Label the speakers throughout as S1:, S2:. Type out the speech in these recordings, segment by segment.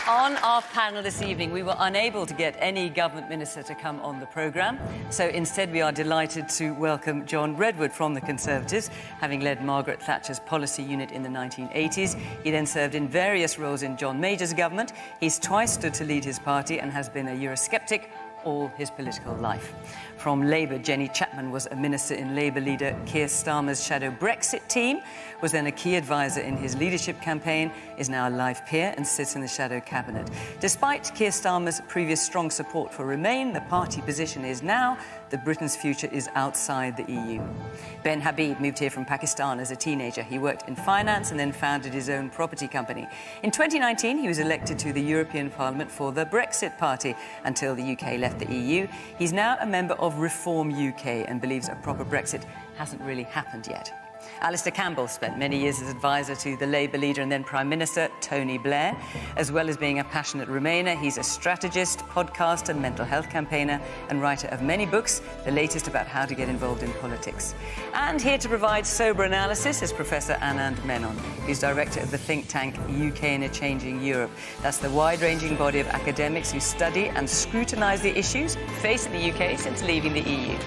S1: On our panel this evening, we were unable to get any government minister to come on the programme. So instead, we are delighted to welcome John Redwood from the Conservatives, having led Margaret Thatcher's policy unit in the 1980s. He then served in various roles in John Major's government. He's twice stood to lead his party and has been a Eurosceptic all his political life. From Labour, Jenny Chapman was a minister in Labour leader Keir Starmer's shadow Brexit team, was then a key advisor in his leadership campaign, is now a live peer and sits in the shadow cabinet. Despite Keir Starmer's previous strong support for Remain, the party position is now that Britain's future is outside the EU. Ben Habib moved here from Pakistan as a teenager. He worked in finance and then founded his own property company. In 2019, he was elected to the European Parliament for the Brexit Party until the UK left the EU. He's now a member of Reform UK and believes a proper Brexit hasn't really happened yet. Alistair Campbell spent many years as advisor to the Labour leader and then Prime Minister Tony Blair. As well as being a passionate Remainer, he's a strategist, podcaster, mental health campaigner and writer of many books, the latest about how to get involved in politics. And here to provide sober analysis is Professor Anand Menon, who's director of the think tank UK in a Changing Europe. That's the wide-ranging body of academics who study and scrutinise the issues facing the UK since leaving the EU.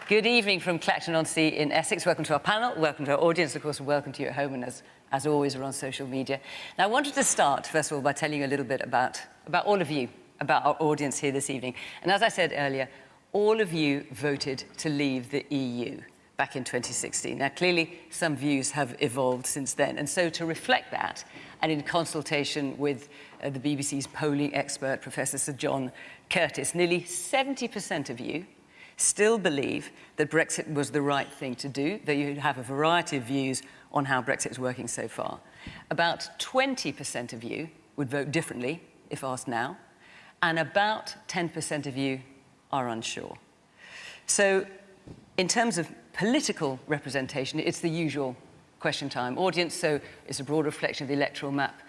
S1: Good evening from Clacton-on-Sea in Essex. Welcome to our panel, welcome to our audience, of course, welcome to you at home, and as always, we're on social media. Now, I wanted to start, first of all, by telling you a little bit about all of you, about our audience here this evening. And as I said earlier, all of you voted to leave the EU back in 2016. Now, clearly, some views have evolved since then. And so to reflect that, and in consultation with the BBC's polling expert, Professor Sir John Curtis, nearly 70% of you still believe that Brexit was the right thing to do, though you have a variety of views on how Brexit is working so far. About 20% of you would vote differently if asked now, and about 10% of you are unsure. So in terms of political representation, it's the usual question time audience, so it's a broad reflection of the electoral map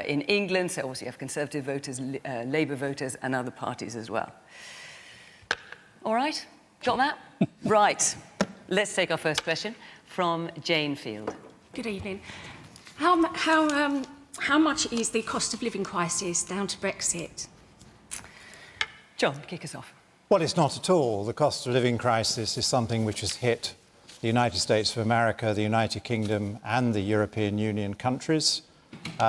S1: in England, so obviously you have Conservative voters, Labour voters and other parties as well. All right, got that? Right, let's take our first question from Jane Field.
S2: Good evening. How much is the cost of living crisis down to Brexit?
S1: John, kick us off.
S3: Well, it's not at all. The cost of living crisis is something which has hit the United States of America, the United Kingdom and the European Union countries.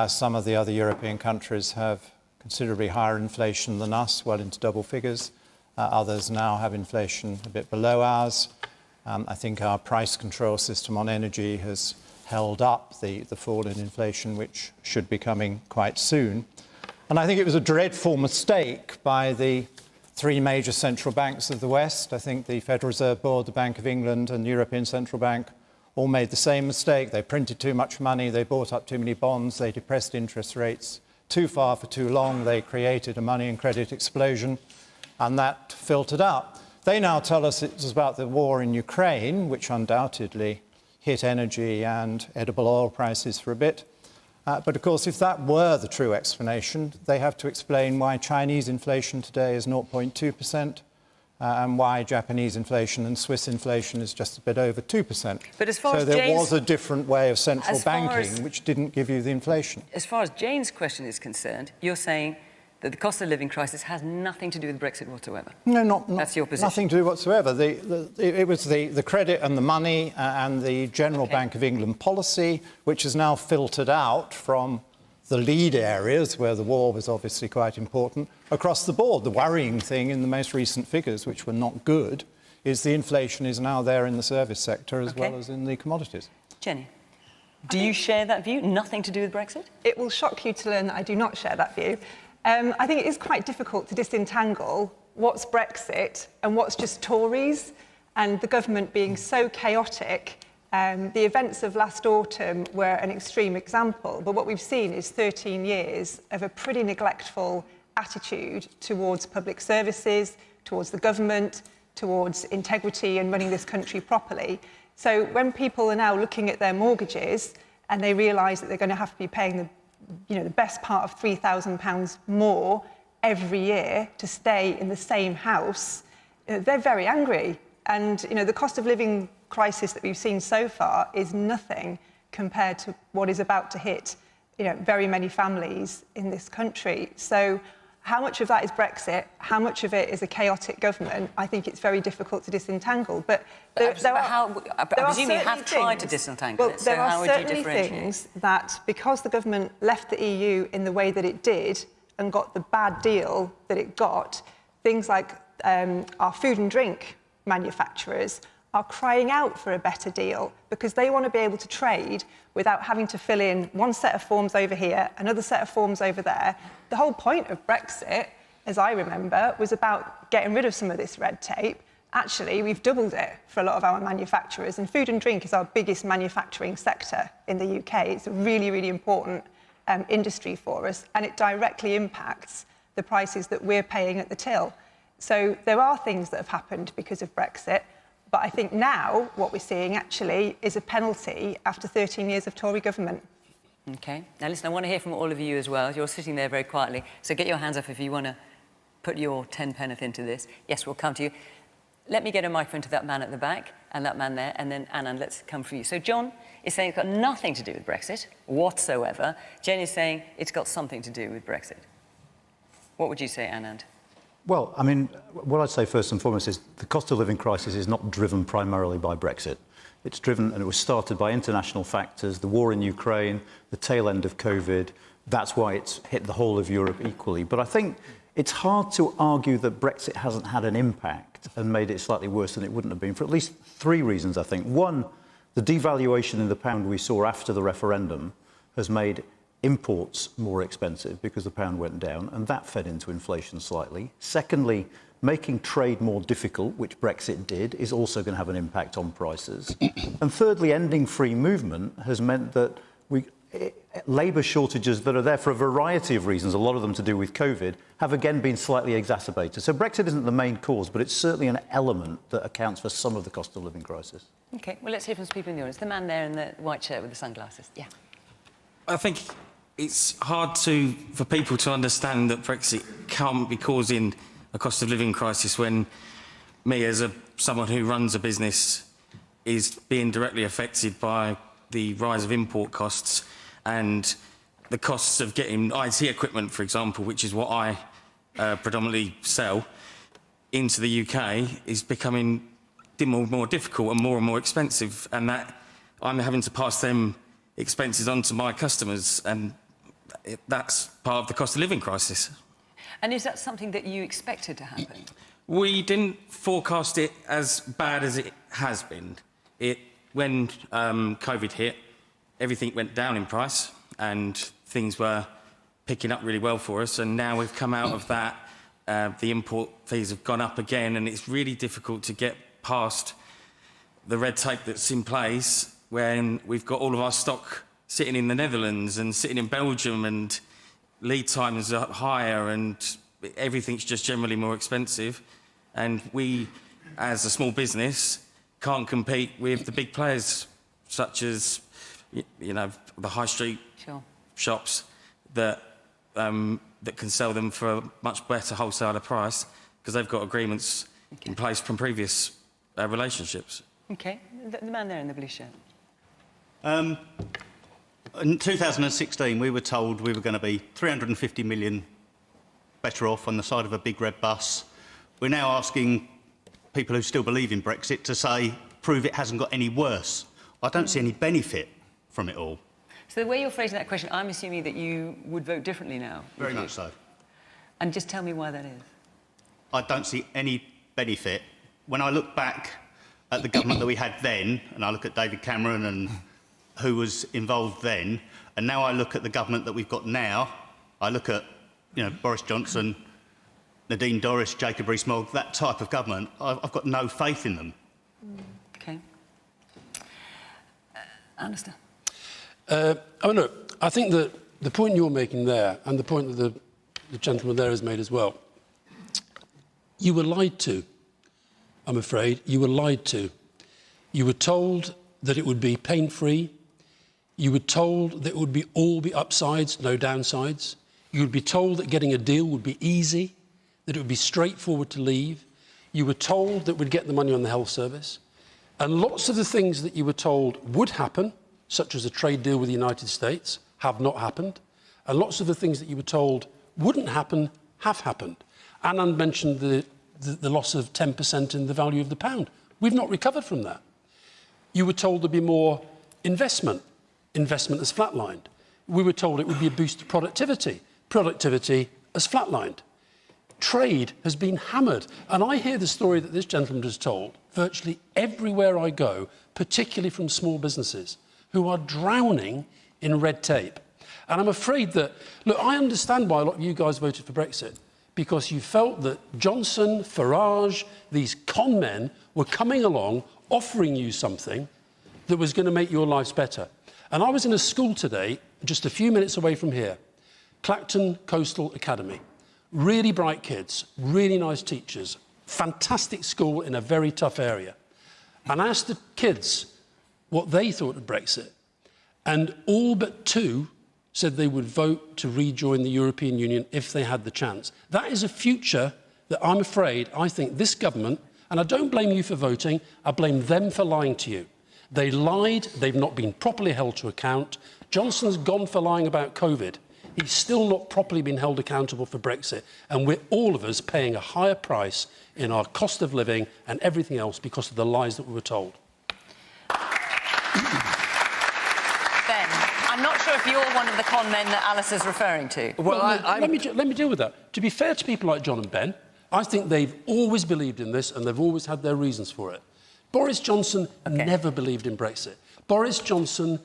S3: Some of the other European countries have considerably higher inflation than us, well into double figures. Others now have inflation a bit below ours. I think our price control system on energy has held up the fall in inflation, which should be coming quite soon. And I think it was a dreadful mistake by the three major central banks of the West. I think the Federal Reserve Board, the Bank of England and the European Central Bank all made the same mistake. They printed too much money, they bought up too many bonds, they depressed interest rates too far for too long, they created a money and credit explosion. And that filtered up. They now tell us it was about the war in Ukraine, which undoubtedly hit energy and edible oil prices for a bit. But of course, if that were the true explanation, they have to explain why Chinese inflation today is 0.2% and why Japanese inflation and Swiss inflation is just a bit over 2%.
S1: But as far
S3: so there was a different way of central banking which didn't give you the inflation. As
S1: far as Jane's question is concerned, you're saying that the cost of living crisis has nothing to do with Brexit whatsoever.
S3: No, not
S1: that's your position.
S3: Nothing to do whatsoever. It was the credit and the money and the general Bank of England policy, which has now filtered out from the lead areas where the war was obviously quite important across the board. The worrying thing in the most recent figures, which were not good, is the inflation is now there in the service sector as well as in the commodities.
S1: Jenny, do you share that view? Nothing to do with Brexit?
S4: It will shock you to learn that I do not share that view. I think it is quite difficult to disentangle what's Brexit and what's just Tories, and the government being so chaotic. The events of last autumn were an extreme example, but what we've seen is 13 years of a pretty neglectful attitude towards public services, towards the government, towards integrity and running this country properly. So when people are now looking at their mortgages and they realise that they're going to have to be paying the best part of £3,000 more every year to stay in the same house, they're very angry. And, the cost of living crisis that we've seen so far is nothing compared to what is about to hit, very many families in this country. So how much of that is Brexit? How much of it is a chaotic government? I think it's very difficult to disentangle. But I
S1: presume you have tried to disentangle it, so how would you differentiate?
S4: There are certainly things that, because the government left the EU in the way that it did and got the bad deal that it got, things like our food and drink manufacturers are crying out for a better deal because they want to be able to trade without having to fill in one set of forms over here, another set of forms over there. The whole point of Brexit, as I remember, was about getting rid of some of this red tape. Actually, we've doubled it for a lot of our manufacturers, and food and drink is our biggest manufacturing sector in the UK. It's a really, really important industry for us, and it directly impacts the prices that we're paying at the till. So there are things that have happened because of Brexit. But I think now what we're seeing actually is a penalty after 13 years of Tory government.
S1: OK. Now, listen, I want to hear from all of you as well. You're sitting there very quietly. So get your hands up if you want to put your 10 penneth into this. Yes, we'll come to you. Let me get a microphone to that man at the back and that man there. And then, Anand, let's come for you. So John is saying it's got nothing to do with Brexit whatsoever. Jen is saying it's got something to do with Brexit. What would you say, Anand?
S5: Well, I mean, what I'd say first and foremost is the cost of living crisis is not driven primarily by Brexit. It's driven, and it was started by international factors, the war in Ukraine, the tail end of COVID. That's why it's hit the whole of Europe equally. But I think it's hard to argue that Brexit hasn't had an impact and made it slightly worse than it wouldn't have been for at least three reasons, I think. One, the devaluation in the pound we saw after the referendum has made imports more expensive because the pound went down, and that fed into inflation slightly. Secondly, making trade more difficult, which Brexit did, is also going to have an impact on prices. And thirdly, ending free movement has meant that labour shortages that are there for a variety of reasons, a lot of them to do with COVID, have again been slightly exacerbated. So Brexit isn't the main cause, but it's certainly an element that accounts for some of the cost of living crisis. OK,
S1: well, let's hear from some people in the audience. The man there in the white shirt with the sunglasses. Yeah.
S6: I think it's hard for people to understand that Brexit can't be causing a cost of living crisis when me, as someone who runs a business, is being directly affected by the rise of import costs and the costs of getting IT equipment, for example, which is what I predominantly sell, into the UK, is becoming more difficult and more expensive, and that I'm having to pass them expenses onto my customers, and that's part of the cost of living crisis.
S1: And is that something that you expected to happen?
S6: We didn't forecast it as bad as it has been. When COVID hit, everything went down in price and things were picking up really well for us, and now we've come out of that. The import fees have gone up again, and it's really difficult to get past the red tape that's in place when we've got all of our stock sitting in the Netherlands and sitting in Belgium, and lead times are higher and everything's just generally more expensive. And we, as a small business, can't compete with the big players, such as, the high street shops that can sell them for a much better wholesaler price because they've got agreements in place from previous relationships.
S1: OK. The man there in the blue shirt.
S7: In 2016, we were told we were going to be 350 million better off on the side of a big red bus. We're now asking people who still believe in Brexit to say, prove it hasn't got any worse. I don't see any benefit from it all.
S1: So the way you're phrasing that question, I'm assuming that you would vote differently now.
S7: Very much so.
S1: And just tell me why that is.
S7: I don't see any benefit. When I look back at the government that we had then, and I look at David Cameron and who was involved then, and now I look at the government that we've got now, I look at, Boris Johnson, Nadine Dorries, Jacob Rees-Mogg, that type of government, I've got no faith in them.
S1: OK. Alistair.
S8: I think that the point you're making there, and the point that the gentleman there has made as well, you were lied to, I'm afraid. You were lied to. You were told that it would be pain-free. You were told that it would all be upsides, no downsides. You would be told that getting a deal would be easy, that it would be straightforward to leave. You were told that we'd get the money on the health service. And lots of the things that you were told would happen, such as a trade deal with the United States, have not happened. And lots of the things that you were told wouldn't happen have happened. Anand mentioned the loss of 10% in the value of the pound. We've not recovered from that. You were told there'd be more investment. Investment has flatlined. We were told it would be a boost to productivity. Productivity has flatlined. Trade has been hammered. And I hear the story that this gentleman has told virtually everywhere I go, particularly from small businesses, who are drowning in red tape. And I'm afraid that, look, I understand why a lot of you guys voted for Brexit, because you felt that Johnson, Farage, these con men were coming along, offering you something that was going to make your lives better. And I was in a school today, just a few minutes away from here, Clacton Coastal Academy. Really bright kids, really nice teachers, fantastic school in a very tough area. And I asked the kids what they thought of Brexit, and all but 2 said they would vote to rejoin the European Union if they had the chance. That is a future that I'm afraid, I think this government, and I don't blame you for voting, I blame them for lying to you. They lied, they've not been properly held to account. Johnson's gone for lying about COVID. He's still not properly been held accountable for Brexit. And we're all of us paying a higher price in our cost of living and everything else because of the lies that we were told.
S1: Ben, I'm not sure if you're one of the con men that Alice is referring to.
S8: Well, let me deal with that. To be fair to people like John and Ben, I think they've always believed in this and they've always had their reasons for it. Boris Johnson never believed in Brexit. Boris Johnson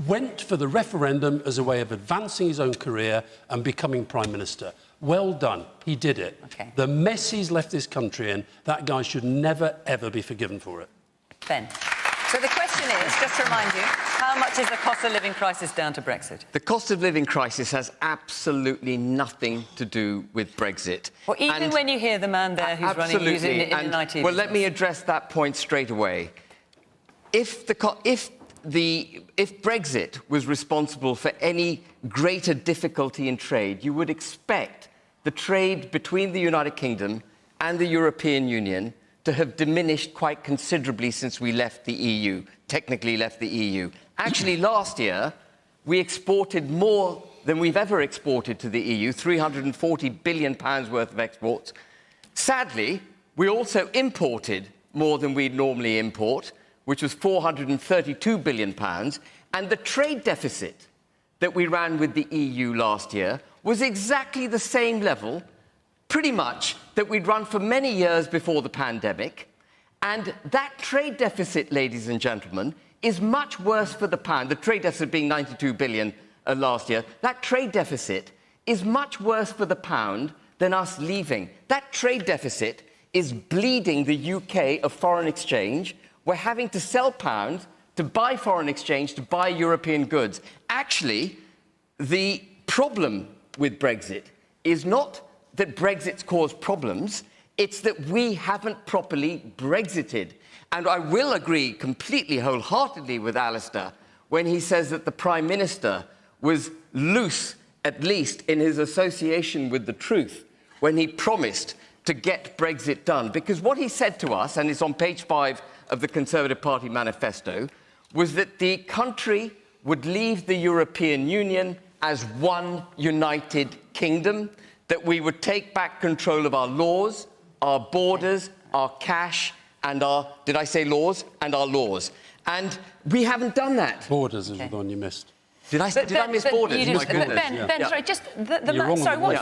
S8: went for the referendum as a way of advancing his own career and becoming Prime Minister. Well done. He did it.
S1: Okay.
S8: The mess he's left this country in, that guy should never, ever be forgiven for it.
S1: Ben. So the question is, just to remind you, how much is the cost of living crisis down to Brexit?
S9: The cost of living crisis has absolutely nothing to do with Brexit.
S1: Well, even when you hear the man there who's running using it in an IT
S9: well, let me address that point straight away. If Brexit was responsible for any greater difficulty in trade, you would expect the trade between the United Kingdom and the European Union to have diminished quite considerably since we left the EU, technically left the EU. Actually, last year, we exported more than we've ever exported to the EU, £340 billion worth of exports. Sadly, we also imported more than we'd normally import, which was £432 billion, and the trade deficit that we ran with the EU last year was exactly the same level, pretty much, that we'd run for many years before the pandemic. And that trade deficit, ladies and gentlemen, is much worse for the pound. The trade deficit being 92 billion last year. That trade deficit is much worse for the pound than us leaving. That trade deficit is bleeding the UK of foreign exchange. We're having to sell pounds to buy foreign exchange, to buy European goods. Actually, the problem with Brexit is not that Brexit's caused problems, it's that we haven't properly Brexited. And I will agree completely, wholeheartedly with Alistair when he says that the Prime Minister was loose, at least in his association with the truth, when he promised to get Brexit done. Because what he said to us, and it's on page 5 of the Conservative Party manifesto, was that the country would leave the European Union as one united kingdom, that we would take back control of our laws, our borders, our cash, and our, did I say laws? And our laws. And we haven't done that.
S8: Borders is the one you missed.
S9: Did I miss borders?
S1: You
S9: My goodness.
S1: Ben, sorry, just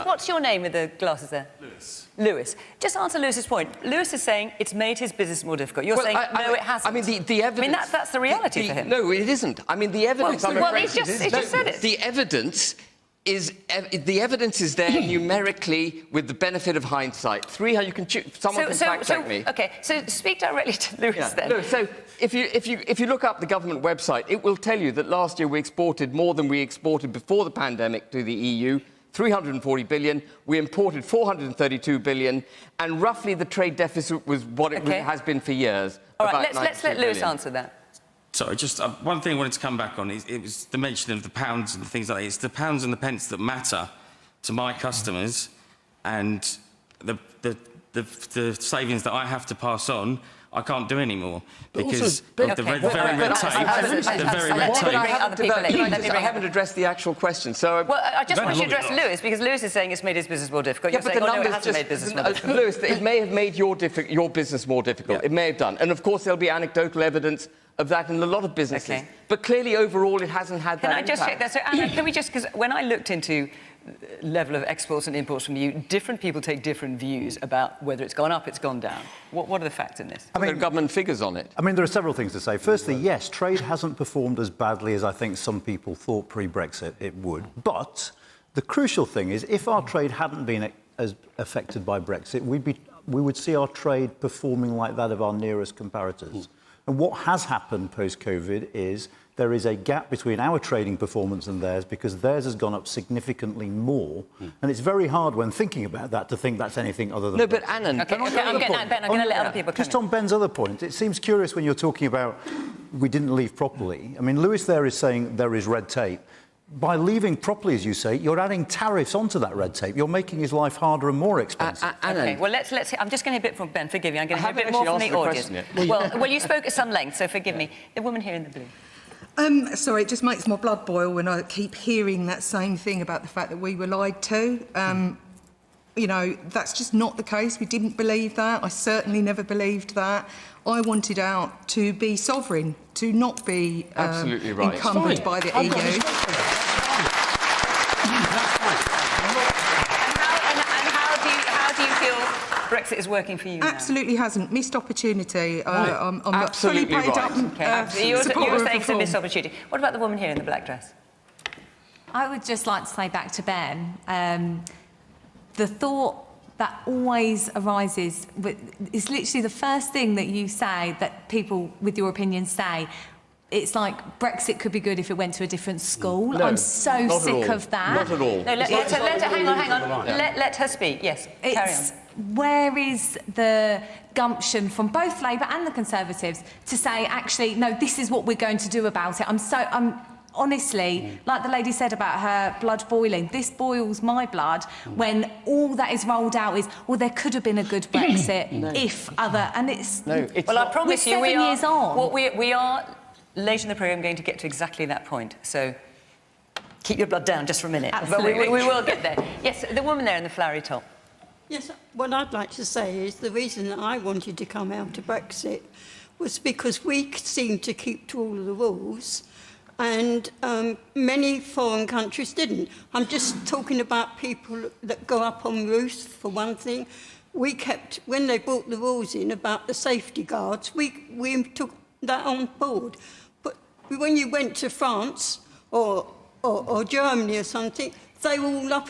S1: what's your name with the glasses there? Lewis. Just answer Lewis's point. Lewis is saying it's made his business more difficult. You're saying, no, it hasn't.
S9: I mean, the evidence...
S1: I mean, that's the reality for him.
S9: No, it isn't. I mean, the evidence...
S1: Well, he just said it.
S9: The evidence is there numerically with the benefit of hindsight. You can someone can fact check me.
S1: OK, so speak directly to Lewis then.
S9: No, so if you look up the government website, it will tell you that last year we exported more than we exported before the pandemic to the EU, 340 billion. We imported 432 billion, and roughly the trade deficit was what it has been for years.
S1: All right, let's let Lewis answer that.
S6: Sorry, just one thing I wanted to come back on is it was the mention of the pounds and things like that. It's the pounds and the pence that matter to my customers, and the the savings that I have to pass on, I can't do anymore because
S8: also,
S6: of the very red tape.
S9: I haven't addressed the actual question. So,
S1: well, I just want you to address Lewis, because Lewis is saying it's made his business more difficult. You're saying, no, it hasn't made business more difficult.
S9: Lewis, it may have made your business more difficult. It may have done. And, of course, there'll be anecdotal evidence of that in a lot of businesses.
S1: Okay.
S9: But clearly, overall, it hasn't had that
S1: impact. Can I just check that? So, Anna, can we just... Because when I looked into level of exports and imports from you, different people take different views about whether it's gone up, it's gone down. What are the facts in this?
S9: I mean, there are government figures on it.
S5: I mean, there are several things to say. Firstly, yes, trade hasn't performed as badly as I think some people thought pre-Brexit it would. But the crucial thing is, if our trade hadn't been as affected by Brexit, we would see our trade performing like that of our nearest comparators. And what has happened post-COVID is there is a gap between our trading performance and theirs because theirs has gone up significantly more. And it's very hard when thinking about that to think that's anything other than...
S9: No, but Annan...
S1: Ben, I'm going to let other people come
S5: Just on Ben's other point, it seems curious when you're talking about we didn't leave properly. I mean, Lewis there is saying there is red tape. By leaving properly, as you say, you're adding tariffs onto that red tape. You're making his life harder and more expensive.
S1: OK, well, let's hear... I'm just going to hear a bit from Ben, forgive me. I'm going to hear a bit more from the audience. Well, you spoke at some length, so forgive me. The woman here in the blue.
S10: Sorry, it just makes my blood boil when I keep hearing that same thing about the fact that we were lied to. You know, that's just not the case. We didn't believe that. I certainly never believed that. I wanted out to be sovereign, to not be encumbered by the EU.
S1: How do you feel Brexit is working for you
S10: Absolutely
S1: now?
S10: Hasn't. Missed opportunity. I'm
S9: Absolutely
S10: fully paid
S9: right.
S10: up.
S1: You're saying it's a missed opportunity. What about the woman here in the black dress?
S11: I would just like to say back to Ben, the thought that always arises, it's literally the first thing that you say, that people with your opinion say. It's like Brexit could be good if it went to a different school.
S9: No,
S11: I'm so sick of that.
S9: Not at all.
S1: No, hang on. Let her speak. Yes, carry on.
S11: Where is the gumption from both Labour and the Conservatives to say, actually, no, this is what we're going to do about it? I'm honestly, like the lady said about her blood boiling, this boils my blood when all that is rolled out is, well, there could have been a good Brexit if other... And it's...
S9: No, it's
S1: well, I promise you,
S11: we're 7 years on.
S1: Well, we are, later in the programme, going to get to exactly that point. So keep your blood down just for a minute.
S11: Absolutely.
S1: But we will get there. Yes, the woman there in the flowery top.
S12: Yes, what I'd like to say is the reason that I wanted to come out of Brexit was because we seemed to keep to all of the rules and many foreign countries didn't. I'm just talking about people that go up on roofs, for one thing. We kept, when they brought the rules in about the safety guards, we took that on board. But when you went to France or Germany or something, they were all up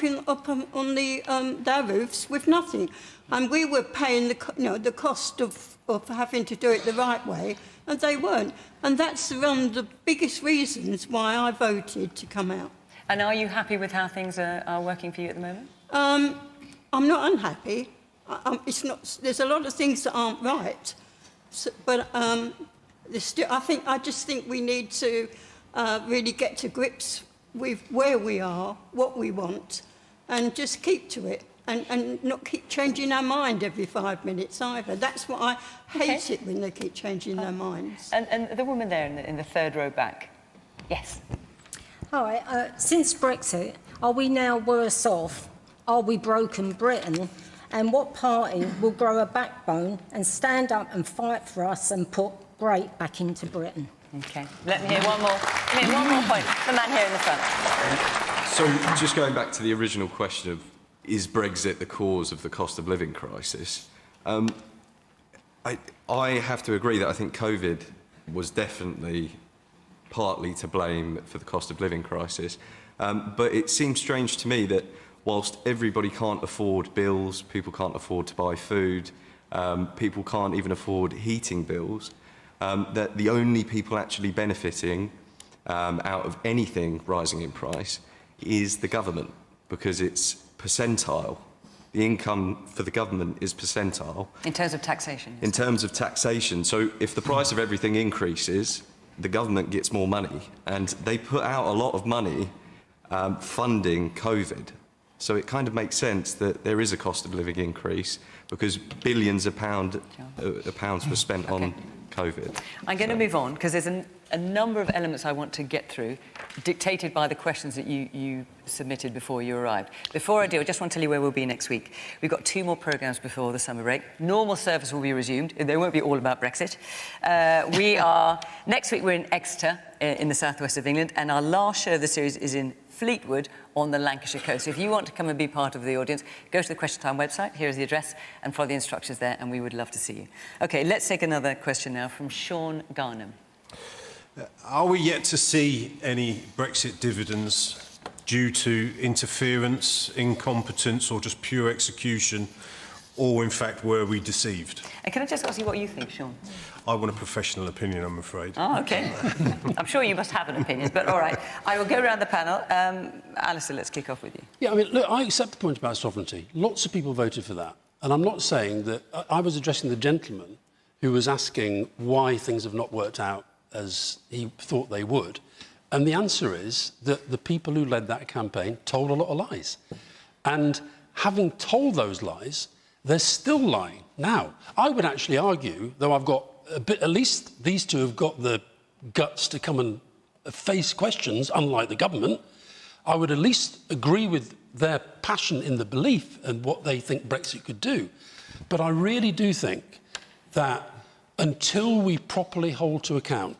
S12: on their roofs with nothing. And we were paying the cost of having to do it the right way, and they weren't. And that's one of the biggest reasons why I voted to come out.
S1: And are you happy with how things are working for you at the moment?
S12: I'm not unhappy. There's a lot of things that aren't right. So, but I just think we need to really get to grips with where we are, what we want, and just keep to it. And not keep changing our mind every 5 minutes either. That's what I hate it when they keep changing their minds.
S1: And the woman there in the third row back. Yes.
S13: Hi. Since Brexit, are we now worse off? Are we broken Britain? And what party will grow a backbone and stand up and fight for us and put great back into Britain?
S1: OK. Let me hear one more. One more point. The man here in the front.
S14: So, just going back to the original question of is Brexit the cause of the cost of living crisis? I have to agree that I think COVID was definitely partly to blame for the cost of living crisis. But it seems strange to me that whilst everybody can't afford bills, people can't afford to buy food, people can't even afford heating bills, that the only people actually benefiting out of anything rising in price is the government, because it's percentile. The income for the government is percentile.
S1: In terms of taxation?
S14: In terms of taxation. So if the price of everything increases, the government gets more money. And they put out a lot of money funding COVID. So it kind of makes sense that there is a cost of living increase because billions of pounds were spent on COVID.
S1: I'm going to move on because there's a number of elements I want to get through, dictated by the questions that you submitted before you arrived. Before I do, I just want to tell you where we'll be next week. We've got 2 more programmes before the summer break. Normal service will be resumed. They won't be all about Brexit. Next week we're in Exeter in the southwest of England, and our last show of the series is in Fleetwood on the Lancashire coast. So if you want to come and be part of the audience, go to the Question Time website, here is the address, and follow the instructions there, and we would love to see you. OK, let's take another question now from Sean Garnham.
S15: Are we yet to see any Brexit dividends due to interference, incompetence, or just pure execution, or in fact were we deceived?
S1: And can I just ask you what you think, Sean?
S15: I want a professional opinion, I'm afraid.
S1: Oh, OK. I'm sure you must have an opinion, but all right. I will go around the panel. Alistair, let's kick off with you.
S8: Yeah, I mean, look, I accept the point about sovereignty. Lots of people voted for that. And I'm not saying that... I was addressing the gentleman who was asking why things have not worked out as he thought they would. And the answer is that the people who led that campaign told a lot of lies. And having told those lies, they're still lying. Now, I would actually argue, though I've got a bit, at least these two have got the guts to come and face questions, unlike the government, I would at least agree with their passion in the belief and what they think Brexit could do. But I really do think that until we properly hold to account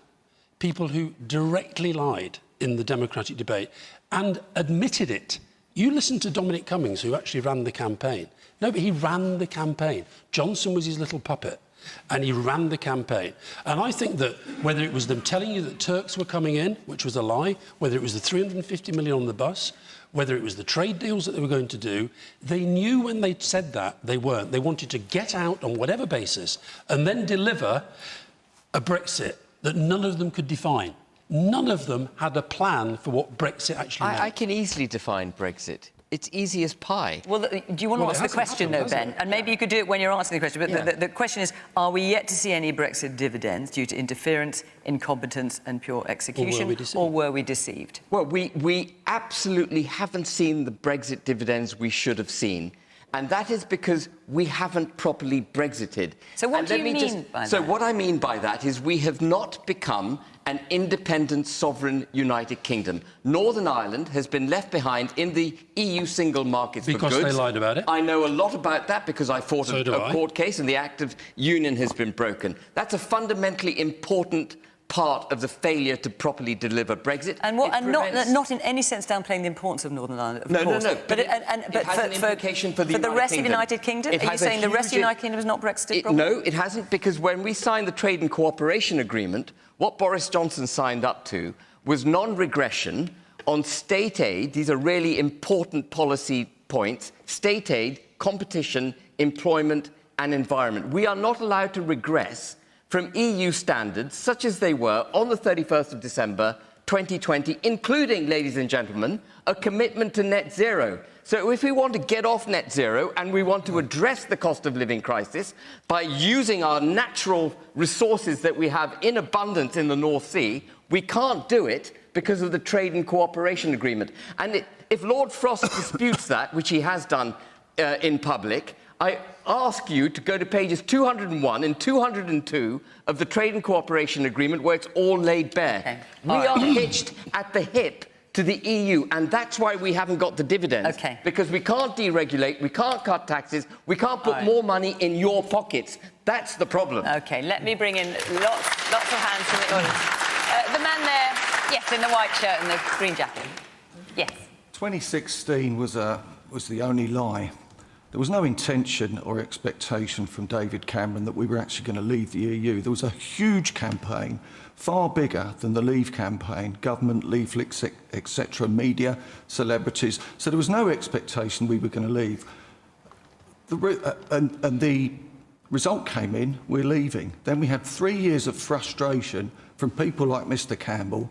S8: people who directly lied in the democratic debate and admitted it. You listen to Dominic Cummings, who actually ran the campaign. No, but he ran the campaign. Johnson was his little puppet, and he ran the campaign. And I think that whether it was them telling you that Turks were coming in, which was a lie, whether it was the 350 million on the bus, whether it was the trade deals that they were going to do, they knew when they said that they weren't. They wanted to get out on whatever basis and then deliver a Brexit that none of them could define. None of them had a plan for what Brexit actually meant.
S9: I can easily define Brexit. It's easy as pie.
S1: Well, do you want to answer the question, though, Ben? And maybe you could do it when you're answering the question. But yeah. the question is, are we yet to see any Brexit dividends due to interference, incompetence and pure execution? Or were we deceived?
S9: Well, we absolutely haven't seen the Brexit dividends we should have seen. And that is because we haven't properly Brexited.
S1: So what do you mean by that?
S9: So what I mean by that is we have not become an independent, sovereign United Kingdom. Northern Ireland has been left behind in the EU single markets for goods.
S8: Because they lied about it?
S9: I know a lot about that because I fought a court case and the Act of Union has been broken. That's a fundamentally important part of the failure to properly deliver Brexit.
S1: And not in any sense downplaying the importance of Northern Ireland, of course.
S9: No.
S1: But
S9: it has an implication for the
S1: rest of the United Kingdom? Are you saying the rest of the United Kingdom is not Brexit?
S9: No, it hasn't, because when we signed the Trade and Cooperation Agreement, what Boris Johnson signed up to was non-regression on state aid. These are really important policy points. State aid, competition, employment and environment. We are not allowed to regress from EU standards, such as they were on the 31st of December 2020, including, ladies and gentlemen, a commitment to net zero. So if we want to get off net zero and we want to address the cost of living crisis by using our natural resources that we have in abundance in the North Sea, we can't do it because of the Trade and Cooperation Agreement. And if Lord Frost disputes that, which he has done in public, I ask you to go to pages 201 and 202 of the Trade and Cooperation Agreement, where it's all laid bare. Okay. We are hitched at the hip to the EU, and that's why we haven't got the dividends.
S1: Okay.
S9: Because we can't deregulate, we can't cut taxes, we can't put more money in your pockets. That's the problem.
S1: OK, let me bring in lots of hands from the audience. The man there, yes, in the white shirt and the green jacket. Yes.
S16: 2016 was the only lie. There was no intention or expectation from David Cameron that we were actually going to leave the EU. There was a huge campaign, far bigger than the Leave campaign, government, leaflets, etc., media, celebrities. So there was no expectation we were going to leave. And the result came in, we're leaving. Then we had 3 years of frustration from people like Mr Campbell,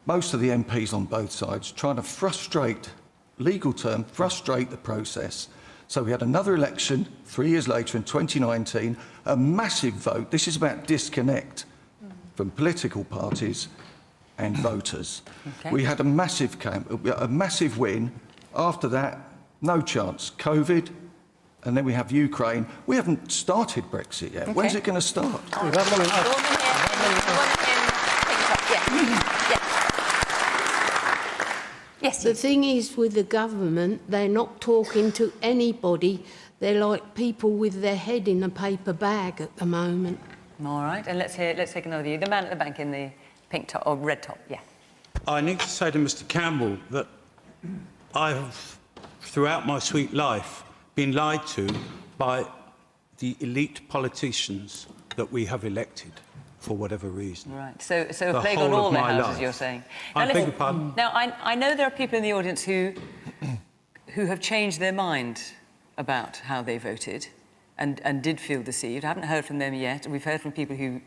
S16: most of the MPs on both sides, trying to frustrate, legal term, frustrate the process. So we had another election 3 years later in 2019, a massive vote. This is about disconnect from political parties and voters. Okay. We had a massive win. After that, No chance. COVID, and then we have Ukraine. We haven't started Brexit yet.
S1: Okay.
S16: When's it going to start?
S1: Yes.
S17: The thing is with the government, they're not talking to anybody. They're like people with their head in a paper bag at the moment.
S1: All right, and let's take another view. The man at the bank in the pink top or red top, yeah.
S18: I need to say to Mr. Campbell that I have, throughout my sweet life, been lied to by the elite politicians that we have elected for whatever reason.
S1: Right, so a plague on all their houses, you're saying.
S18: I beg your pardon?
S1: Now, I know there are people in the audience who have changed their mind about how they voted and did feel deceived. I haven't heard from them yet. We've heard from people who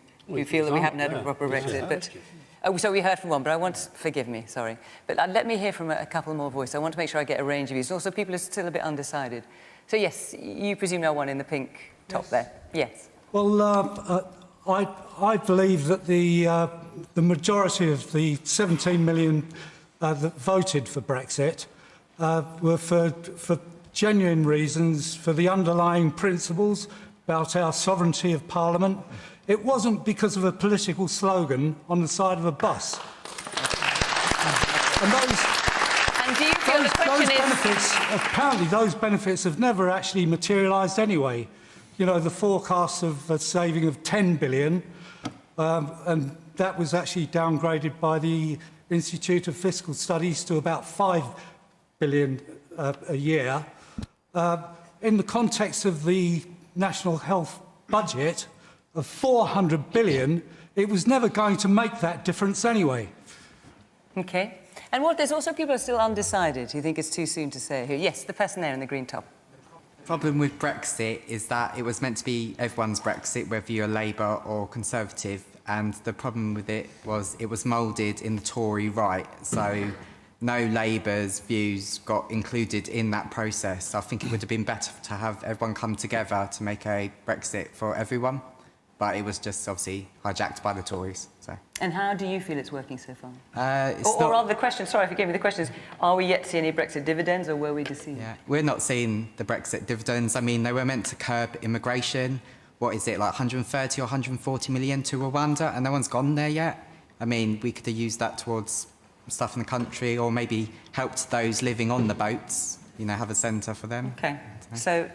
S1: feel that we haven't had a proper Brexit, but... Oh, so we heard from one, but I want... Forgive me, sorry. But let me hear from a couple more voices. I want to make sure I get a range of views. Also, people are still a bit undecided. So, yes, you presume no one in the pink top there. Yes.
S19: Well, I believe that the majority of the 17 million that voted for Brexit were for genuine reasons, for the underlying principles about our sovereignty of Parliament. It wasn't because of a political slogan on the side of a bus.
S1: And do you feel the question is...
S19: Apparently those benefits have never actually materialised anyway. You know, the forecast of a saving of 10 billion, and that was actually downgraded by the Institute of Fiscal Studies to about 5 billion a year. In the context of the national health budget of 400 billion, it was never going to make that difference anyway.
S1: OK. And there's also people who are still undecided. You think it's too soon to say who? Yes, the person there in the green top.
S20: The problem with Brexit is that it was meant to be everyone's Brexit, whether you're Labour or Conservative, and the problem with it was moulded in the Tory right, so no Labour's views got included in that process. I think it would have been better to have everyone come together to make a Brexit for everyone, but it was just obviously hijacked by the Tories. So.
S1: And how do you feel it's working so far?
S20: Or
S1: rather, the question, sorry, forgive me, the question is, are we yet to see any Brexit dividends, or were we deceived?
S20: Yeah, we're not seeing the Brexit dividends. I mean, they were meant to curb immigration. What is it, like 130 or 140 million to Rwanda, and no one's gone there yet? I mean, we could have used that towards stuff in the country, or maybe helped those living on the boats, you know, have a centre for them.
S1: OK. So,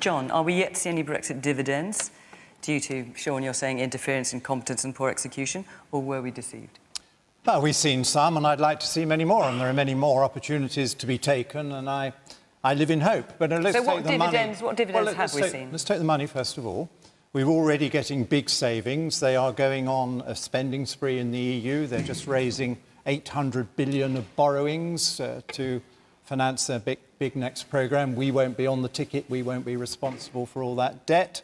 S1: John, are we yet to see any Brexit dividends due to, Sean, you're saying interference, incompetence and poor execution, or were we deceived?
S3: Well, we've seen some, and I'd like to see many more, and there are many more opportunities to be taken, and I live in hope. But let's
S1: so
S3: take the money.
S1: What dividends have we seen?
S3: Let's take the money, first of all. We're already getting big savings. They are going on a spending spree in the EU. They're just raising 800 billion of borrowings to finance their big next programme. We won't be on the ticket. We won't be responsible for all that debt.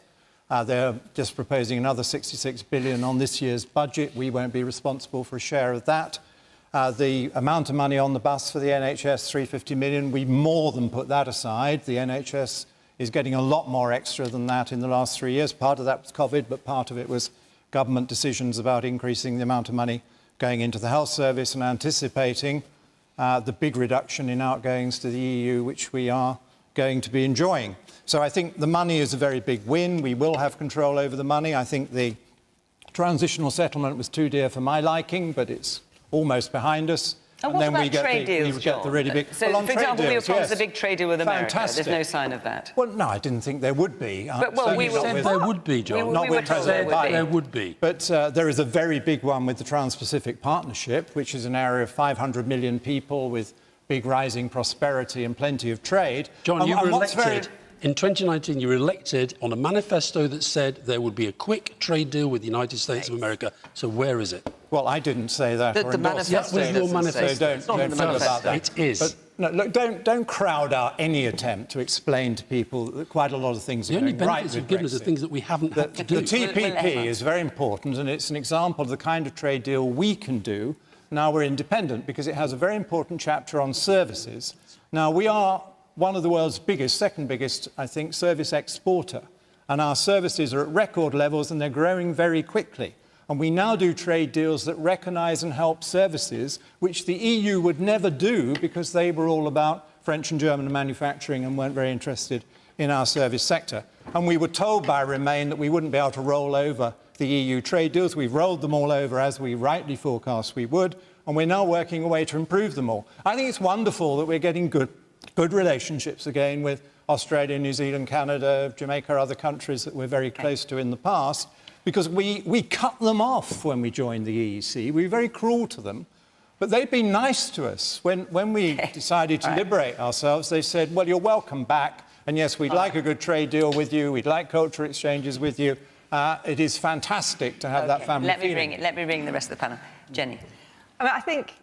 S3: They're just proposing another 66 billion on this year's budget. We won't be responsible for a share of that. The amount of money on the bus for the NHS, 350 million, we more than put that aside. The NHS is getting a lot more extra than that in the last 3 years. Part of that was COVID, but part of it was government decisions about increasing the amount of money going into the health service and anticipating the big reduction in outgoings to the EU, which we are going to be enjoying. So I think the money is a very big win. We will have control over the money. I think the transitional settlement was too dear for my liking, but it's almost behind us.
S1: And what about trade deals,
S3: we get the really big...
S1: So,
S3: well,
S1: for example, we were promised
S3: yes.
S1: a big trade deal with America.
S3: Fantastic.
S1: There's no sign of that.
S3: Well, no, I didn't think there would be.
S1: But, well, we
S8: said there would be, John.
S3: Not with President Biden.
S8: There would be.
S3: But there is a very big one with the Trans-Pacific Partnership, which is an area of 500 million people with big rising prosperity and plenty of trade.
S8: John, you were elected... In 2019, you were elected on a manifesto that said there would be a quick trade deal with the United States of America. So where is it?
S3: Well, I didn't say that.
S1: The manifesto.
S8: That was your manifesto.
S3: So don't feel about that.
S8: It is.
S3: But no, look, don't crowd out any attempt to explain to people that quite a lot of things are going right with Brexit.
S8: The only benefits you've given us are things that we haven't had to do.
S3: The TPP is very important, and it's an example of the kind of trade deal we can do. Now we're independent, because it has a very important chapter on services. Now, we are one of the world's biggest, second biggest, I think, service exporter. And our services are at record levels, and they're growing very quickly. And we now do trade deals that recognise and help services, which the EU would never do because they were all about French and German manufacturing and weren't very interested in our service sector. And we were told by Remain that we wouldn't be able to roll over the EU trade deals. We've rolled them all over, as we rightly forecast we would, and we're now working a way to improve them all. I think it's wonderful that we're getting good relationships again with Australia, New Zealand, Canada, Jamaica, other countries that we're very close to in the past, because we cut them off when we joined the EEC. We were very cruel to them. But they've been nice to us. When we decided to liberate ourselves, they said, well, you're welcome back. And yes, we'd like a good trade deal with you. We'd like cultural exchanges with you. It is fantastic to have that family feeling.
S1: Let me bring the rest of the panel. Jenny.
S4: I mean, I think,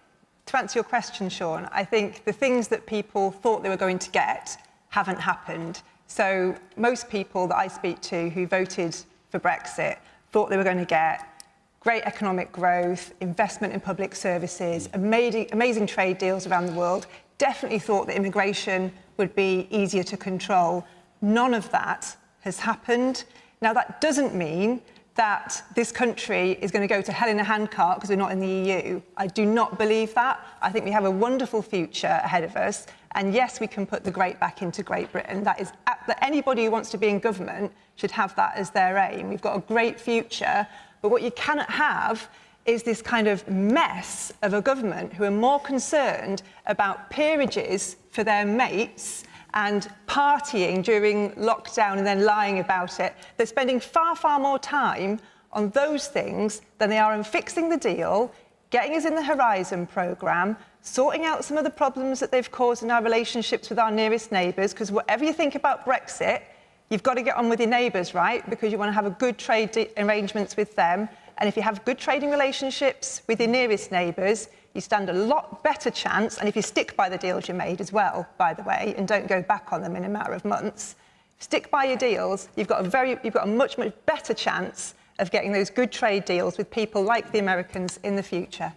S4: to answer your question, Sean, I think the things that people thought they were going to get haven't happened. So most people that I speak to who voted for Brexit thought they were going to get great economic growth, investment in public services, amazing trade deals around the world, definitely thought that immigration would be easier to control. None of that has happened. Now, that doesn't mean that this country is going to go to hell in a handcart because we're not in the EU. I do not believe that. I think we have a wonderful future ahead of us. And yes, we can put the great back into Great Britain. That anybody who wants to be in government should have that as their aim. We've got a great future. But what you cannot have is this kind of mess of a government who are more concerned about peerages for their mates and partying during lockdown and then lying about it. They're spending far, far more time on those things than they are on fixing the deal, getting us in the Horizon programme, sorting out some of the problems that they've caused in our relationships with our nearest neighbours, because whatever you think about Brexit, you've got to get on with your neighbours, right? Because you want to have a good trade arrangements with them. And if you have good trading relationships with your nearest neighbours, you stand a lot better chance. And if you stick by the deals you made as well, by the way, and don't go back on them in a matter of months, stick by your deals, you've got a much, much better chance of getting those good trade deals with people like the Americans in the future.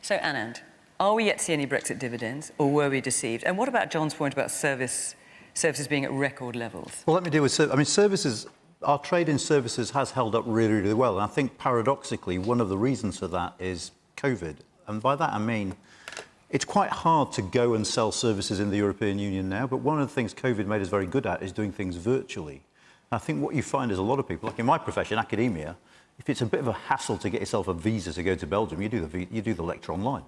S1: So, Anand, are we yet to see any Brexit dividends, or were we deceived? And what about John's point about services being at record levels?
S5: Well, let me deal with services. Our trade in services has held up really, really well. And I think, paradoxically, one of the reasons for that is COVID. And by that, I mean, it's quite hard to go and sell services in the European Union now, but one of the things COVID made us very good at is doing things virtually. And I think what you find is a lot of people, like in my profession, academia, if it's a bit of a hassle to get yourself a visa to go to Belgium, you do the lecture online.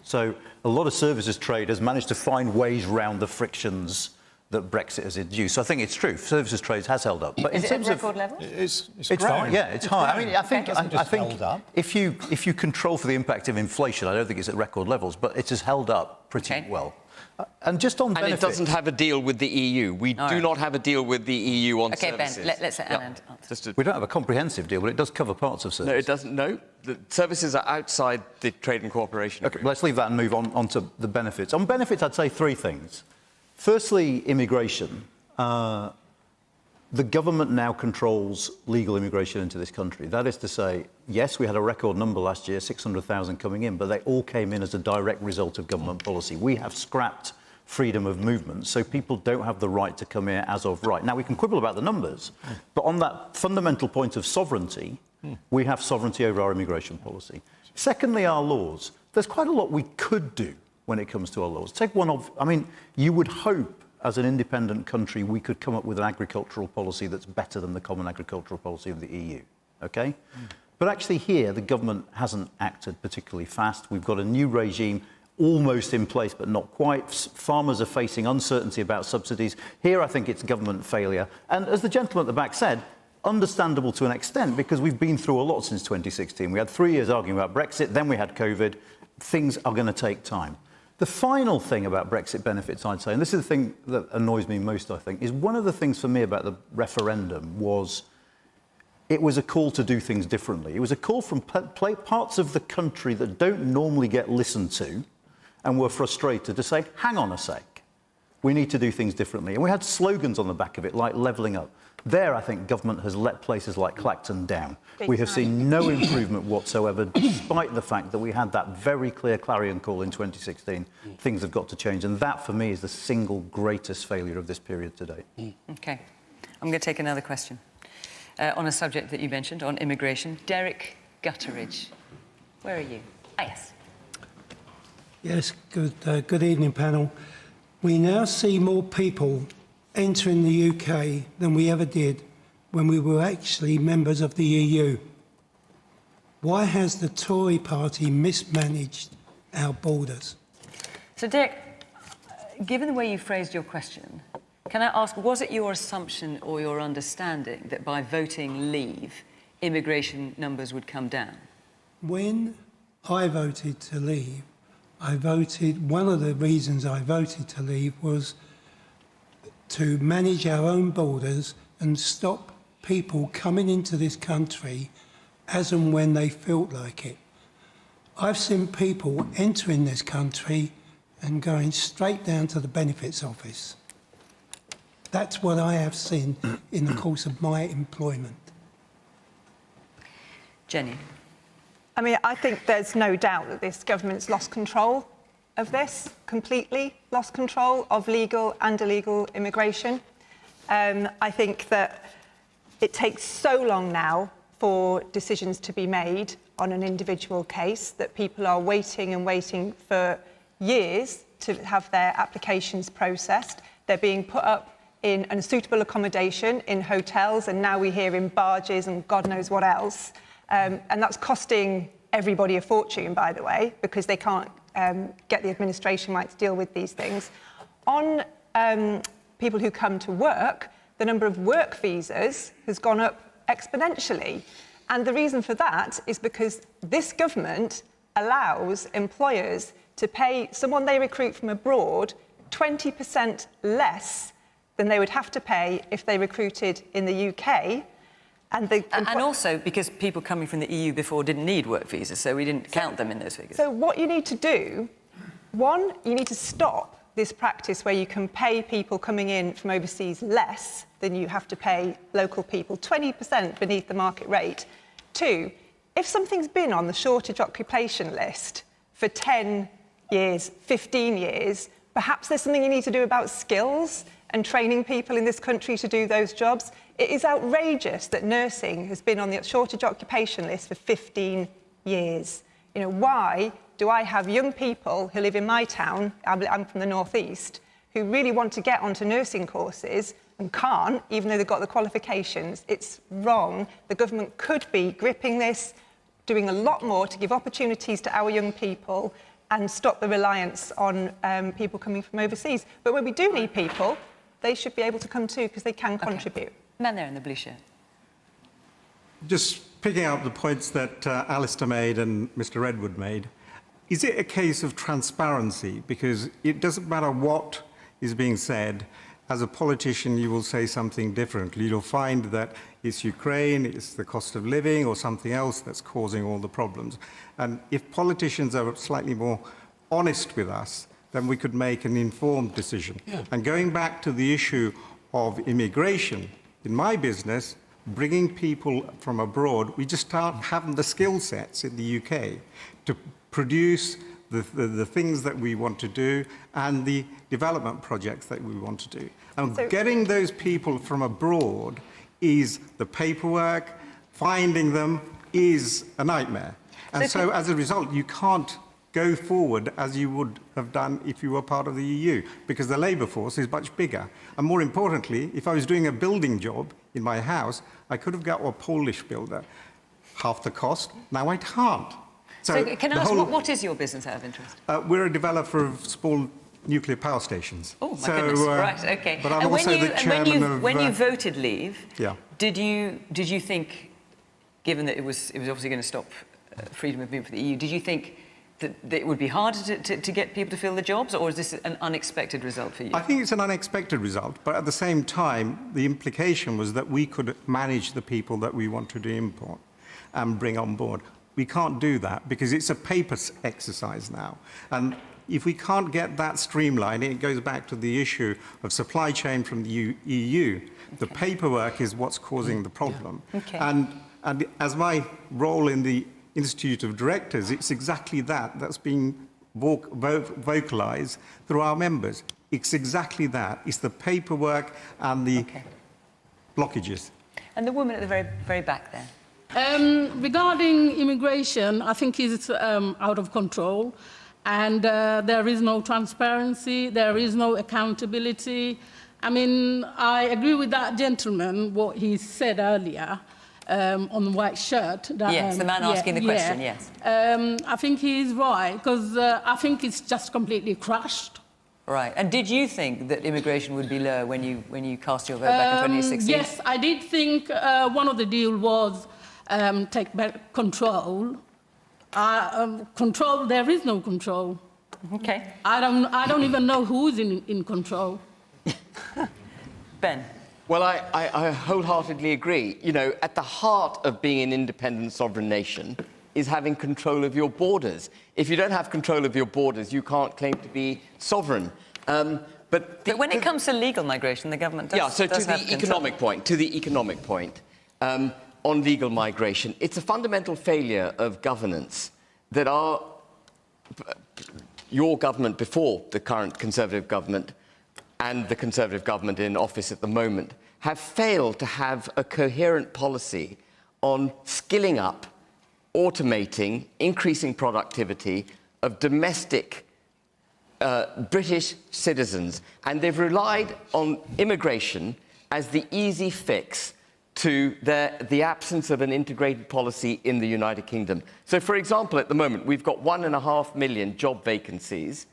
S5: So a lot of services trade has managed to find ways around the frictions that Brexit has induced. So I think it's true. Services trade has held up. But
S1: is it at record levels?
S3: It's
S5: fine. Yeah, it's high. I mean, I think
S3: held up.
S5: if you control for the impact of inflation, I don't think it's at record levels, but it has held up pretty well. And just on benefits...
S9: And it doesn't have a deal with the EU. We do not have a deal with the EU on services.
S1: Okay, Ben, let's let Anand answer.
S5: We don't have a comprehensive deal, but it does cover parts of services.
S9: No, it doesn't. No, the services are outside the trade and cooperation agreement.
S5: Let's leave that and move on to the benefits. On benefits, I'd say three things. Firstly, immigration. The government now controls legal immigration into this country. That is to say, yes, we had a record number last year, 600,000 coming in, but they all came in as a direct result of government policy. We have scrapped freedom of movement, so people don't have the right to come here as of right. Now, we can quibble about the numbers, but on that fundamental point of sovereignty, we have sovereignty over our immigration policy. Secondly, our laws. There's quite a lot we could do when it comes to our laws. Take one of, I mean, you would hope as an independent country we could come up with an agricultural policy that's better than the common agricultural policy of the EU, okay? But actually here, the government hasn't acted particularly fast. We've got a new regime almost in place, but not quite. Farmers are facing uncertainty about subsidies. Here, I think it's government failure. And as the gentleman at the back said, understandable to an extent, because we've been through a lot since 2016. We had 3 years arguing about Brexit, then we had COVID. Things are going to take time. The final thing about Brexit benefits, I'd say, and this is the thing that annoys me most, I think, is one of the things for me about the referendum was it was a call to do things differently. It was a call from parts of the country that don't normally get listened to and were frustrated to say, hang on a sec, we need to do things differently. And we had slogans on the back of it, like levelling up. There, I think government has let places like Clacton down. We have seen no improvement whatsoever, despite the fact that we had that very clear clarion call in 2016. Things have got to change, and that, for me, is the single greatest failure of this period to date.
S1: OK. I'm going to take another question on a subject that you mentioned, on immigration. Derek Gutteridge, where are you? Ah, yes.
S21: Yes, good evening, panel.
S19: We now see more people entering the UK than we ever did when we were actually members of the EU. Why has the Tory party mismanaged our borders?
S1: So, Dick, given the way you phrased your question, can I ask, was it your assumption or your understanding that by voting leave, immigration numbers would come down?
S19: When I voted to leave, one of the reasons I voted to leave was to manage our own borders and stop people coming into this country as and when they felt like it. I've seen people entering this country and going straight down to the benefits office. That's what I have seen in the course of my employment.
S1: Jenny?
S4: I mean, I think there's no doubt that this government's lost control of this, completely lost control of legal and illegal immigration. I think that it takes so long now for decisions to be made on an individual case that people are waiting and waiting for years to have their applications processed. They're being put up in unsuitable accommodation in hotels, and now we hear in barges and God knows what else. And that's costing everybody a fortune, by the way, because they can't get the administration right to deal with these things. On people who come to work, the number of work visas has gone up exponentially. And the reason for that is because this government allows employers to pay someone they recruit from abroad 20% less than they would have to pay if they recruited in the UK. And
S1: also because people coming from the EU before didn't need work visas, so we didn't count them in those figures.
S4: So what you need to do, one, you need to stop this practice where you can pay people coming in from overseas less than you have to pay local people, 20% beneath the market rate. Two, if something's been on the shortage occupation list for 10 years, 15 years, perhaps there's something you need to do about skills and training people in this country to do those jobs. It is outrageous that nursing has been on the shortage occupation list for 15 years. You know, why do I have young people who live in my town, I'm from the northeast, who really want to get onto nursing courses and can't, even though they've got the qualifications? It's wrong. The government could be gripping this, doing a lot more to give opportunities to our young people and stop the reliance on people coming from overseas. But when we do need people, they should be able to come too, because they can contribute.
S1: Man there in the blue shirt.
S21: Just picking up the points that Alistair made and Mr. Redwood made, is it a case of transparency? Because it doesn't matter what is being said, as a politician you will say something differently. You'll find that it's Ukraine, it's the cost of living or something else that's causing all the problems. And if politicians are slightly more honest with us, then we could make an informed decision. Yeah. And going back to the issue of immigration, in my business, bringing people from abroad, we just aren't having the skill sets in the UK to produce the things that we want to do and the development projects that we want to do. And getting those people from abroad is the paperwork, finding them is a nightmare. And so as a result, you can't go forward as you would have done if you were part of the EU, because the labour force is much bigger. And more importantly, if I was doing a building job in my house, I could have got a Polish builder, half the cost. Now I can't.
S1: So can I ask, what is your business out of interest?
S21: We're a developer of small nuclear power stations.
S1: Oh, my goodness. Right, OK.
S21: But I'm also the chairman of...
S1: When you voted leave,
S21: yeah.
S1: did you think, given that it was obviously going to stop freedom of movement for the EU, did you think that it would be harder to get people to fill the jobs, or is this an unexpected result for you?
S21: I think it's an unexpected result, but at the same time, the implication was that we could manage the people that we wanted to import and bring on board. We can't do that because it's a paper exercise now. And if we can't get that streamlined, it goes back to the issue of supply chain from the EU. Okay. The paperwork is what's causing the problem.
S1: Yeah. Okay.
S21: And as my role in the Institute of Directors, it's exactly that's being vocalised through our members. It's exactly that. It's the paperwork and the blockages.
S1: And the woman at the very, very back there.
S22: Regarding immigration, I think it's out of control.
S2: and there is no transparency, there is no accountability. I mean, I agree with that gentleman, what he said earlier on the white shirt. That,
S1: yes, the man asking the question, yes.
S2: I think he's right, because I think it's just completely crushed.
S1: Right. And did you think that immigration would be low when you cast your vote back in 2016?
S2: Yes, I did think one of the deals was take back control. Control, there is no control.
S1: Okay.
S2: I don't even know who's in control.
S1: Ben?
S9: Well, I wholeheartedly agree. You know, at the heart of being an independent sovereign nation is having control of your borders. If you don't have control of your borders, you can't claim to be sovereign. But
S1: when it comes to legal migration, the government does.
S9: Yeah, so to the economic point, on legal migration, it's a fundamental failure of governance that your government before the current Conservative government and the Conservative government in office at the moment have failed to have a coherent policy on skilling up, automating, increasing productivity of domestic British citizens. And they've relied on immigration as the easy fix to the absence of an integrated policy in the United Kingdom. So, for example, at the moment, we've got 1.5 million job vacancies.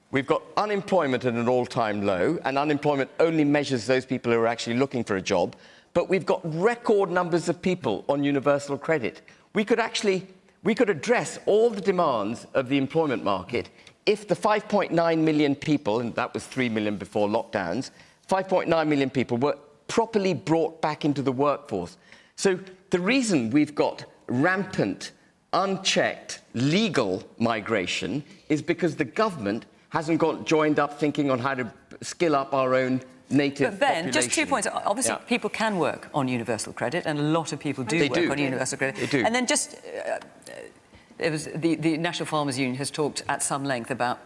S9: We've got unemployment at an all-time low, and unemployment only measures those people who are actually looking for a job. But we've got record numbers of people on universal credit. We could address all the demands of the employment market if the 5.9 million people, and that was 3 million before lockdowns, 5.9 million people were properly brought back into the workforce. So the reason we've got rampant, unchecked, legal migration is because the government hasn't got joined up thinking on how to skill up our own native
S1: But Ben,
S9: population.
S1: just 2 points. Obviously, people can work on universal credit, and a lot of people do work on universal credit.
S9: They do.
S1: And then just, the National Farmers Union has talked at some length about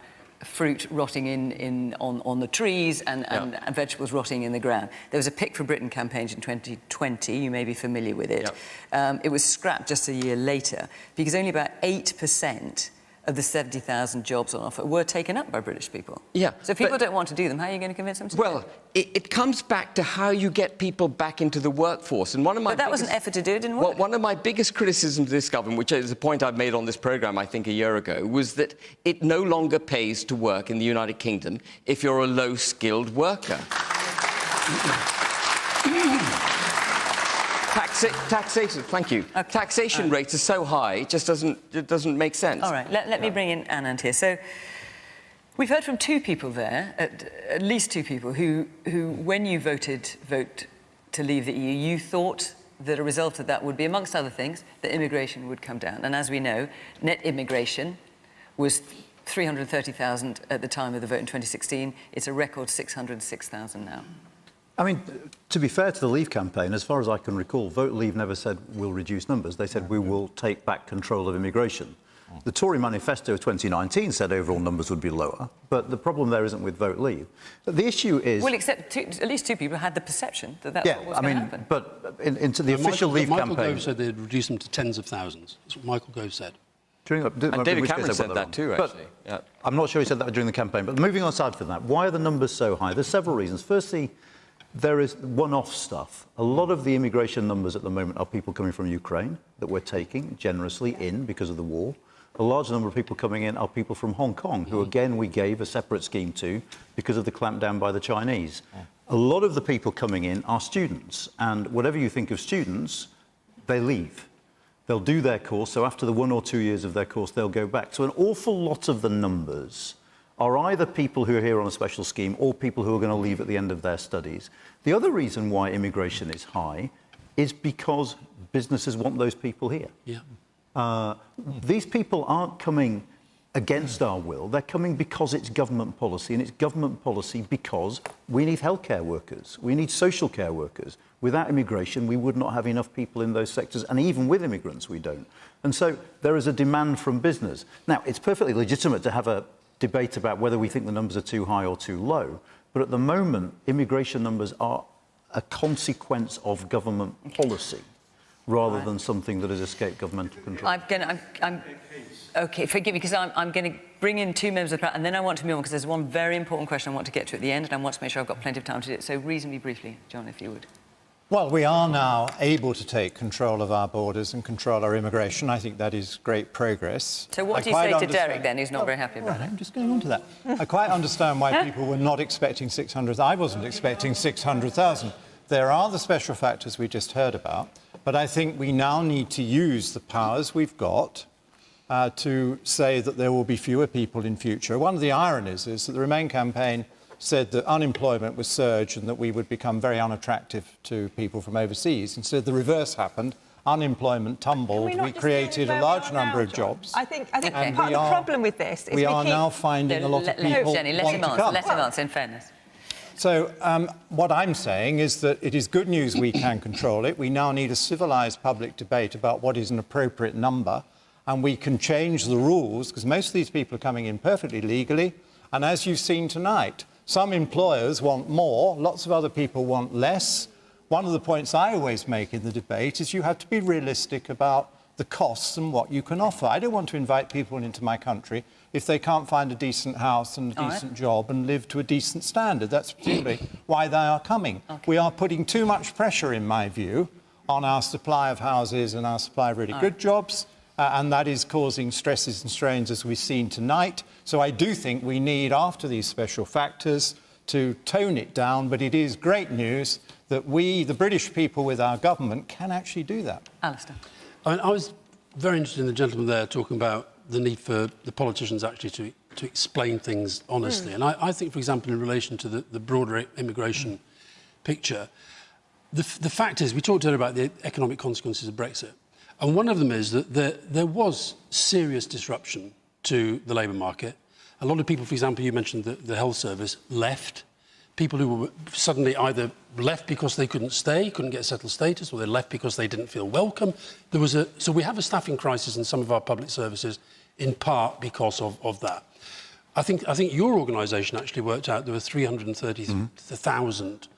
S1: fruit rotting on the trees and vegetables rotting in the ground. There was a Pick for Britain campaign in 2020, you may be familiar with it. It was scrapped just a year later because only about 8% of the 70,000 jobs on offer were taken up by British people.
S9: Yeah.
S1: So if people don't want to do them, how are you going to convince them to do them?
S9: Well, it comes back to how you get people back into the workforce. And one of my
S1: But that was an effort to do it, didn't work.
S9: Well, one of my biggest criticisms of this government, which is a point I've made on this programme, I think, a year ago, was that it no longer pays to work in the United Kingdom if you're a low-skilled worker. Taxation, thank you. Okay. Taxation rates are so high, it just doesn't make sense.
S1: All right, let me bring in Anand here. So we've heard from two people there, at least two people, who when you vote to leave the EU, you thought that a result of that would be, amongst other things, that immigration would come down. And as we know, net immigration was 330,000 at the time of the vote in 2016. It's a record 606,000 now.
S5: I mean, to be fair to the Leave campaign, as far as I can recall, Vote Leave never said we'll reduce numbers. They said we will take back control of immigration. The Tory manifesto of 2019 said overall numbers would be lower, but the problem there isn't with Vote Leave. The issue is...
S1: Well, except at least two people had the perception that that's what was going to happen.
S5: But into the official Leave campaign...
S8: Michael Gove said they'd reduce them to tens of thousands. That's what Michael Gove said.
S9: And David Cameron said that too, actually.
S5: Yeah. I'm not sure he said that during the campaign, but moving on aside from that, why are the numbers so high? There's several reasons. Firstly, there is one-off stuff. A lot of the immigration numbers at the moment are people coming from Ukraine that we're taking generously in because of the war. A large number of people coming in are people from Hong Kong, who, again, we gave a separate scheme to because of the clampdown by the Chinese. A lot of the people coming in are students, and whatever you think of students, they leave. They'll do their course, so after the 1 or 2 years of their course, they'll go back. So an awful lot of the numbers are either people who are here on a special scheme or people who are going to leave at the end of their studies. The other reason why immigration is high is because businesses want those people here.
S8: Yeah.
S5: These people aren't coming against our will. They're coming because it's government policy, and it's government policy because we need healthcare workers. We need social care workers. Without immigration, we would not have enough people in those sectors, and even with immigrants, we don't. And so there is a demand from business. Now, it's perfectly legitimate to have a debate about whether we think the numbers are too high or too low. But at the moment, immigration numbers are a consequence of government policy. rather than something that has escaped governmental control.
S1: Okay, forgive me, because I'm going to bring in two members of the panel, and then I want to move on, because there's one very important question I want to get to at the end, and I want to make sure I've got plenty of time to do it. So reasonably briefly, John, if you would.
S3: Well, we are now able to take control of our borders and control our immigration. I think that is great progress.
S1: So what do you say to Derek, then, who's not very happy about it?
S3: I'm just going on to that. I quite understand why people were not expecting 600,000. I wasn't expecting 600,000. There are the special factors we just heard about, but I think we now need to use the powers we've got to say that there will be fewer people in future. One of the ironies is that the Remain campaign said that unemployment would surge and that we would become very unattractive to people from overseas. Instead, the reverse happened. Unemployment tumbled. We created a large number of jobs.
S4: I think part of the problem with this is
S3: we are now finding a lot of people
S1: Jenny, let him answer, in fairness.
S3: So what I'm saying is that it is good news we can control it. We now need a civilised public debate about what is an appropriate number, and we can change the rules, because most of these people are coming in perfectly legally. And as you've seen tonight, some employers want more, lots of other people want less. One of the points I always make in the debate is you have to be realistic about the costs and what you can offer. I don't want to invite people into my country if they can't find a decent house and a decent job and live to a decent standard. That's presumably why they are coming. We are putting too much pressure, in my view, on our supply of houses and our supply of really good jobs, and that is causing stresses and strains, as we've seen tonight. So I do think we need, after these special factors, to tone it down, but it is great news that we, the British people with our government, can actually do that.
S1: Alistair.
S8: I was very interested in the gentleman there talking about the need for the politicians actually to explain things honestly. And I think, for example, in relation to the broader immigration picture, the fact is, we talked earlier about the economic consequences of Brexit. And one of them is that there was serious disruption to the labour market. A lot of people, for example, you mentioned the health service, left. People who were suddenly either left because they couldn't stay, couldn't get settled status, or they left because they didn't feel welcome. So we have a staffing crisis in some of our public services, in part because of that. I think your organisation actually worked out there were 330,000,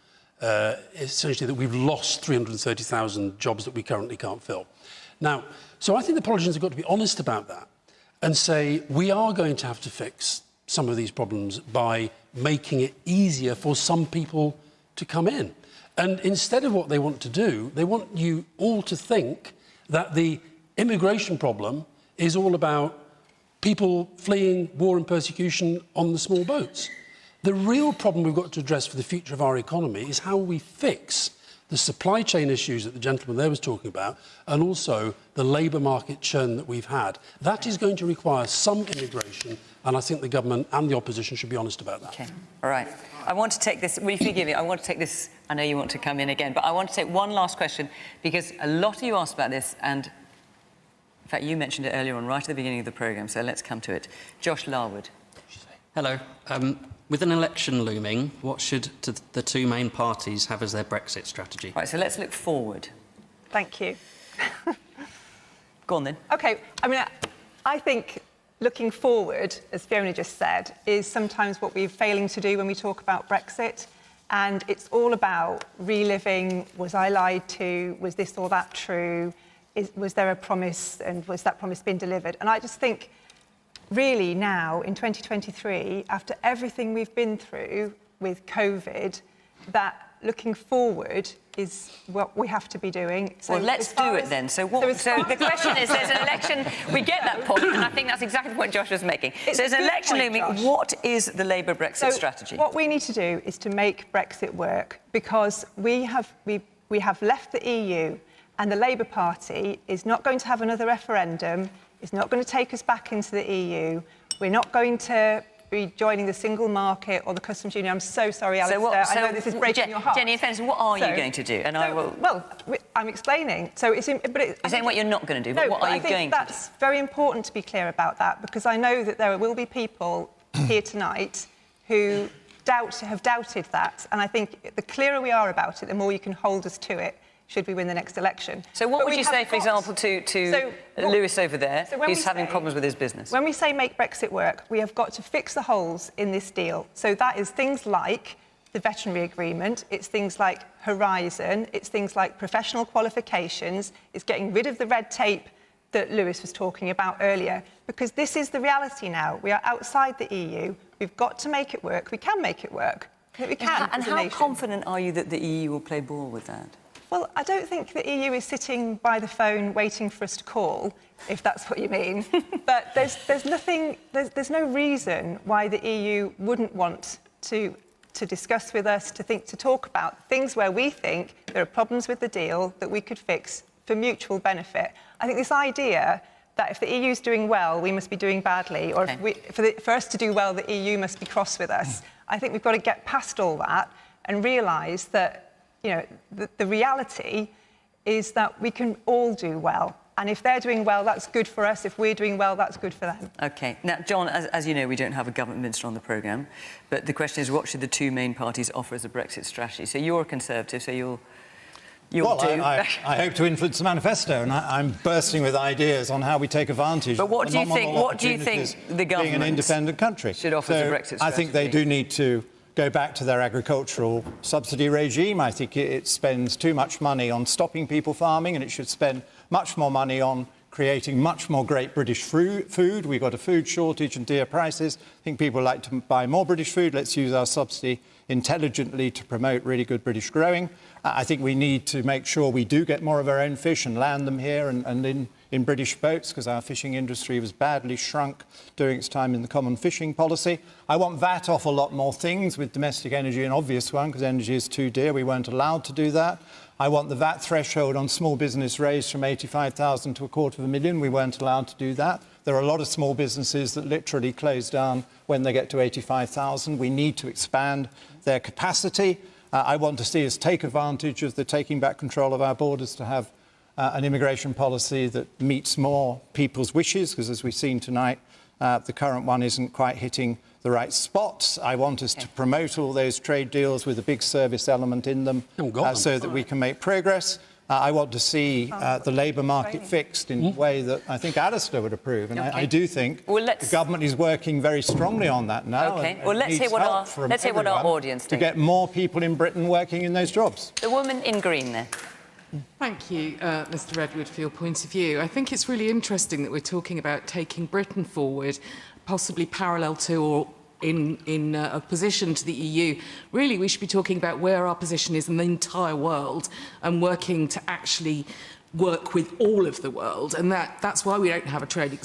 S8: essentially that we've lost 330,000 jobs that we currently can't fill. Now, so I think the politicians have got to be honest about that and say we are going to have to fix some of these problems by making it easier for some people to come in. And instead of what they want to do, they want you all to think that the immigration problem is all about people fleeing war and persecution on the small boats. The real problem we've got to address for the future of our economy is how we fix the supply chain issues that the gentleman there was talking about, and also the labour market churn that we've had. That is going to require some immigration, and I think the government and the opposition should be honest about that.
S1: OK, all right. I want to take this, will you forgive me, I want to take this, I know you want to come in again, but I want to take one last question, because a lot of you asked about this, and in fact, you mentioned it earlier on, right at the beginning of the programme, so let's come to it. Josh Larwood.
S7: Hello. With an election looming, what should the two main parties have as their Brexit strategy?
S1: Right, so let's look forward.
S4: Thank you.
S1: Go on, then.
S4: OK, I mean, I think looking forward, as Fiona just said, is sometimes what we're failing to do when we talk about Brexit. And it's all about reliving, was I lied to, was this or that true, was there a promise, and was that promise being delivered? And I just think, really now, in 2023, after everything we've been through with COVID, that looking forward is what we have to be doing. So
S1: well, let's do it then. So the question is, there's an election, we get that point, and I think that's exactly the point Josh was making. So there's an election looming. What is the Labour Brexit strategy?
S4: What we need to do is to make Brexit work, because we have left the EU, and the Labour Party is not going to have another referendum. It's not going to take us back into the EU. We're not going to be joining the single market or the customs union. I'm so sorry, Alistair. I know this is breaking your heart.
S1: Jenny, in fairness, what are you going to do? And I will.
S4: Well, I'm explaining. So it's. You're
S1: saying what you're not going to do, but what are you going to do?
S4: That's very important to be clear about that, because I know that there will be people here tonight who have doubted that, and I think the clearer we are about it, the more you can hold us to it, should we win the next election.
S1: So what would you say, for example, to Lewis over there, who's having problems with his business?
S4: When we say make Brexit work, we have got to fix the holes in this deal. So that is things like the veterinary agreement, it's things like Horizon, it's things like professional qualifications, it's getting rid of the red tape that Lewis was talking about earlier, because this is the reality now. We are outside the EU. We've got to make it work. We can make it work. We can.
S1: And how confident are you that the EU will play ball with that?
S4: Well, I don't think the EU is sitting by the phone waiting for us to call, if that's what you mean. But there's no reason why the EU wouldn't want to discuss with us, to talk about things where we think there are problems with the deal that we could fix for mutual benefit. I think this idea that if the EU is doing well, we must be doing badly, or for us to do well, the EU must be cross with us. I think we've got to get past all that and realise that, you know, the reality is that we can all do well. And if they're doing well, that's good for us. If we're doing well, that's good for them.
S1: OK. Now, John, as you know, we don't have a government minister on the programme, but the question is, what should the two main parties offer as a Brexit strategy? So you're a Conservative, so you'll
S3: I hope to influence the manifesto, and I'm bursting with ideas on how we take advantage.
S1: But what do you think? What do you
S3: opportunities
S1: think the government,
S3: being an independent country,
S1: should offer as a Brexit strategy?
S3: I think they do need to go back to their agricultural subsidy regime. I think it spends too much money on stopping people farming, and it should spend much more money on creating much more great British food. We've got a food shortage and dear prices. I think people like to buy more British food. Let's use our subsidy intelligently to promote really good British growing. I think we need to make sure we do get more of our own fish and land them here and in British boats, because our fishing industry was badly shrunk during its time in the common fishing policy. I want VAT off a lot more things, with domestic energy an obvious one, because energy is too dear. We weren't allowed to do that. I want the VAT threshold on small business raised from 85,000 to $250,000. We weren't allowed to do that. There are a lot of small businesses that literally close down when they get to 85,000. We need to expand their capacity. I want to see us take advantage of the taking back control of our borders to have an immigration policy that meets more people's wishes, because as we've seen tonight, the current one isn't quite hitting the right spots. I want us to promote all those trade deals with a big service element in them so that we can make progress. I want to see the labour market fixed in a way that I think Alistair would approve. And I do think the government is working very strongly on that now.
S1: OK. Well, let's hear what our audience
S3: to
S1: think.
S3: get more people in Britain working in those jobs.
S1: The woman in green there.
S6: Thank you, Mr Redwood, for your point of view. I think it's really interesting that we're talking about taking Britain forward, possibly parallel to or in opposition to the EU. Really, we should be talking about where our position is in the entire world and working to actually work with all of the world, and that's why we don't have a trade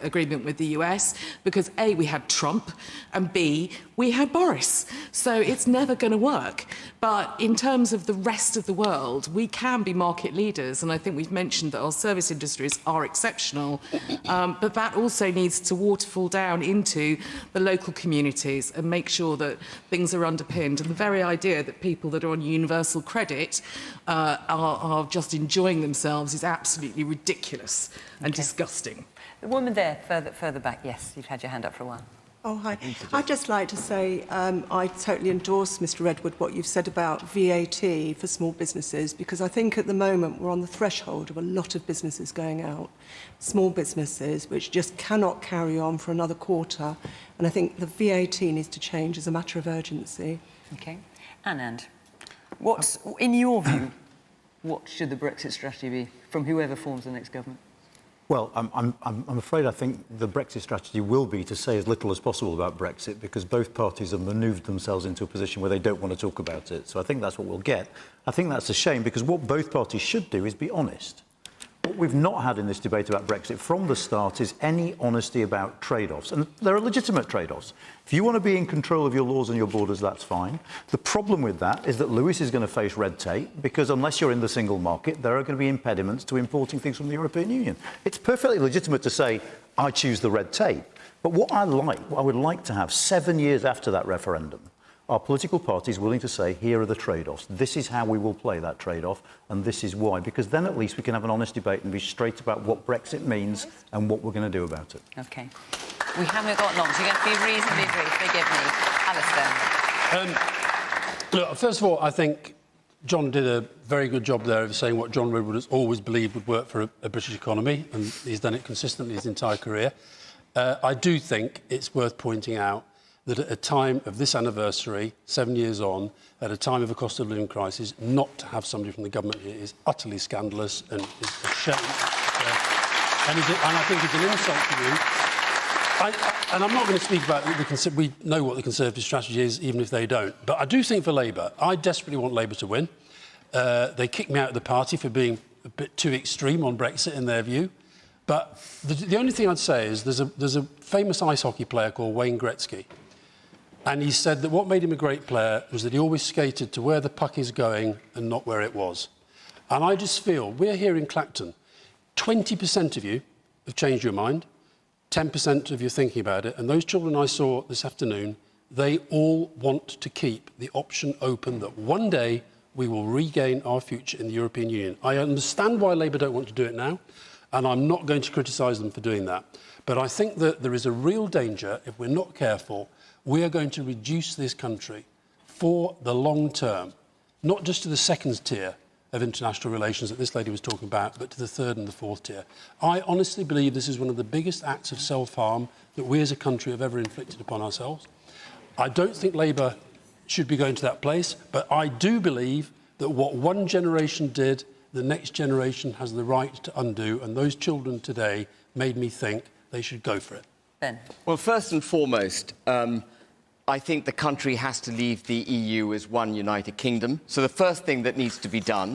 S6: agreement with the US, because A, we had Trump, and B, we had Boris. So it's never going to work. But in terms of the rest of the world, we can be market leaders, and I think we've mentioned that our service industries are exceptional, but that also needs to waterfall down into the local communities and make sure that things are underpinned. And the very idea that people that are on universal credit are just enjoying themselves is absolutely ridiculous and disgusting.
S1: The woman there, further back, yes, you've had your hand up for a while.
S22: Oh, hi. I'd just like to say I totally endorse, Mr Redwood, what you've said about VAT for small businesses, because I think at the moment we're on the threshold of a lot of businesses going out, small businesses which just cannot carry on for another quarter, and I think the VAT needs to change as a matter of urgency.
S1: OK. Anand, what's, in your view, what should the Brexit strategy be from whoever forms the next government?
S5: Well, I'm afraid I think the Brexit strategy will be to say as little as possible about Brexit, because both parties have manoeuvred themselves into a position where they don't want to talk about it. So I think that's what we'll get. I think that's a shame, because what both parties should do is be honest. What we've not had in this debate about Brexit from the start is any honesty about trade-offs. And there are legitimate trade-offs. If you want to be in control of your laws and your borders, that's fine. The problem with that is that Lewis is going to face red tape, because unless you're in the single market, there are going to be impediments to importing things from the European Union. It's perfectly legitimate to say, I choose the red tape. But what I would like to have 7 years after that referendum, are political parties willing to say, here are the trade-offs. This is how we will play that trade-off, and this is why. Because then at least we can have an honest debate and be straight about what Brexit means and what we're going to do about it.
S1: OK. We haven't got long, so you're going to be reasonably brief. Forgive me. Alistair.
S8: Look, first of all, I think John did a very good job there of saying what John Redwood has always believed would work for a British economy, and he's done it consistently his entire career. I do think it's worth pointing out that at a time of this anniversary, 7 years on, at a time of a cost of living crisis, not to have somebody from the government here is utterly scandalous and is a shame. And I think it's an insult to you. And I'm not going to speak about we know what the Conservative strategy is, even if they don't. But I do think for Labour, I desperately want Labour to win. They kicked me out of the party for being a bit too extreme on Brexit in their view. But the only thing I'd say is there's a famous ice hockey player called Wayne Gretzky. And he said that what made him a great player was that he always skated to where the puck is going and not where it was. And I just feel, we're here in Clacton, 20% of you have changed your mind, 10% of you are thinking about it, and those children I saw this afternoon, they all want to keep the option open that one day we will regain our future in the European Union. I understand why Labour don't want to do it now, and I'm not going to criticise them for doing that. But I think that there is a real danger, if we're not careful, we are going to reduce this country for the long term, not just to the second tier of international relations that this lady was talking about, but to the third and the fourth tier. I honestly believe this is one of the biggest acts of self-harm that we as a country have ever inflicted upon ourselves. I don't think Labour should be going to that place, but I do believe that what one generation did, the next generation has the right to undo, and those children today made me think they should go for it.
S1: Ben.
S9: Well, first and foremost, I think the country has to leave the EU as one United Kingdom. So the first thing that needs to be done...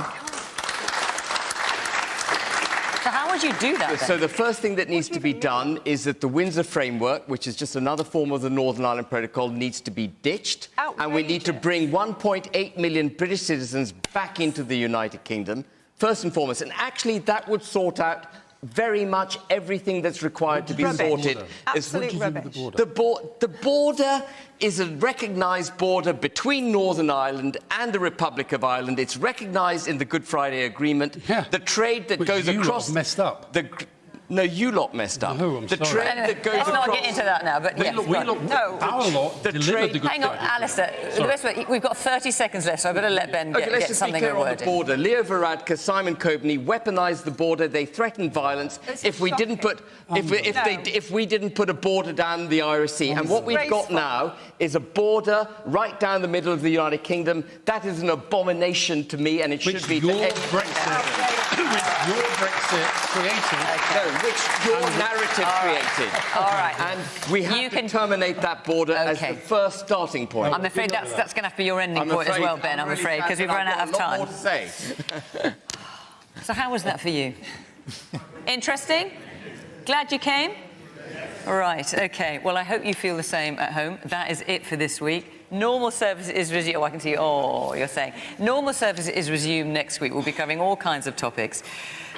S1: So how would you do that, then?
S9: So the first thing that needs to be done is that the Windsor Framework, which is just another form of the Northern Ireland Protocol, needs to be ditched.
S4: Outrageous.
S9: And we need to bring 1.8 million British citizens back into the United Kingdom, first and foremost. And actually, that would sort out very much everything that's required to be sorted.
S4: Absolute rubbish.
S9: The border is a recognised border between Northern Ireland and the Republic of Ireland. It's recognised in the Good Friday Agreement.
S8: Yeah.
S9: The trade that goes across...
S8: You lot messed up.
S9: No, you lot messed up.
S8: No, I'm
S9: the
S8: sorry.
S9: trade that goes
S1: Let's
S9: across...
S1: not get into that now, but yes.
S8: Our lot delivered the Good
S1: Hang on,
S8: Friday.
S1: Alistair. The best way, we've got 30 seconds left, so I better let Ben
S9: Okay, let's
S1: get
S9: just
S1: something
S9: be clear
S1: of
S9: on
S1: word
S9: the
S1: in.
S9: border. Leo Varadkar, Simon Coveney weaponised the border. They threatened violence. If we didn't put if we didn't put a border down the Irish Sea, and what we've got now is a border right down the middle of the United Kingdom. That is an abomination to me, and it should be
S8: your
S9: to any...
S8: Your Brexit created.
S9: No, which your narrative created.
S1: All right.
S9: And we have to terminate that border as the first starting point.
S1: I'm afraid that's going to have to be your ending point as well, Ben, I'm afraid, because we've run out of time.
S9: More to say.
S1: So how was that for you? Interesting? Glad you came? All right, OK. Well, I hope you feel the same at home. That is it for this week. Normal service is resumed. Oh, I can see. Oh, you're saying. Normal service is resumed next week. We'll be covering all kinds of topics.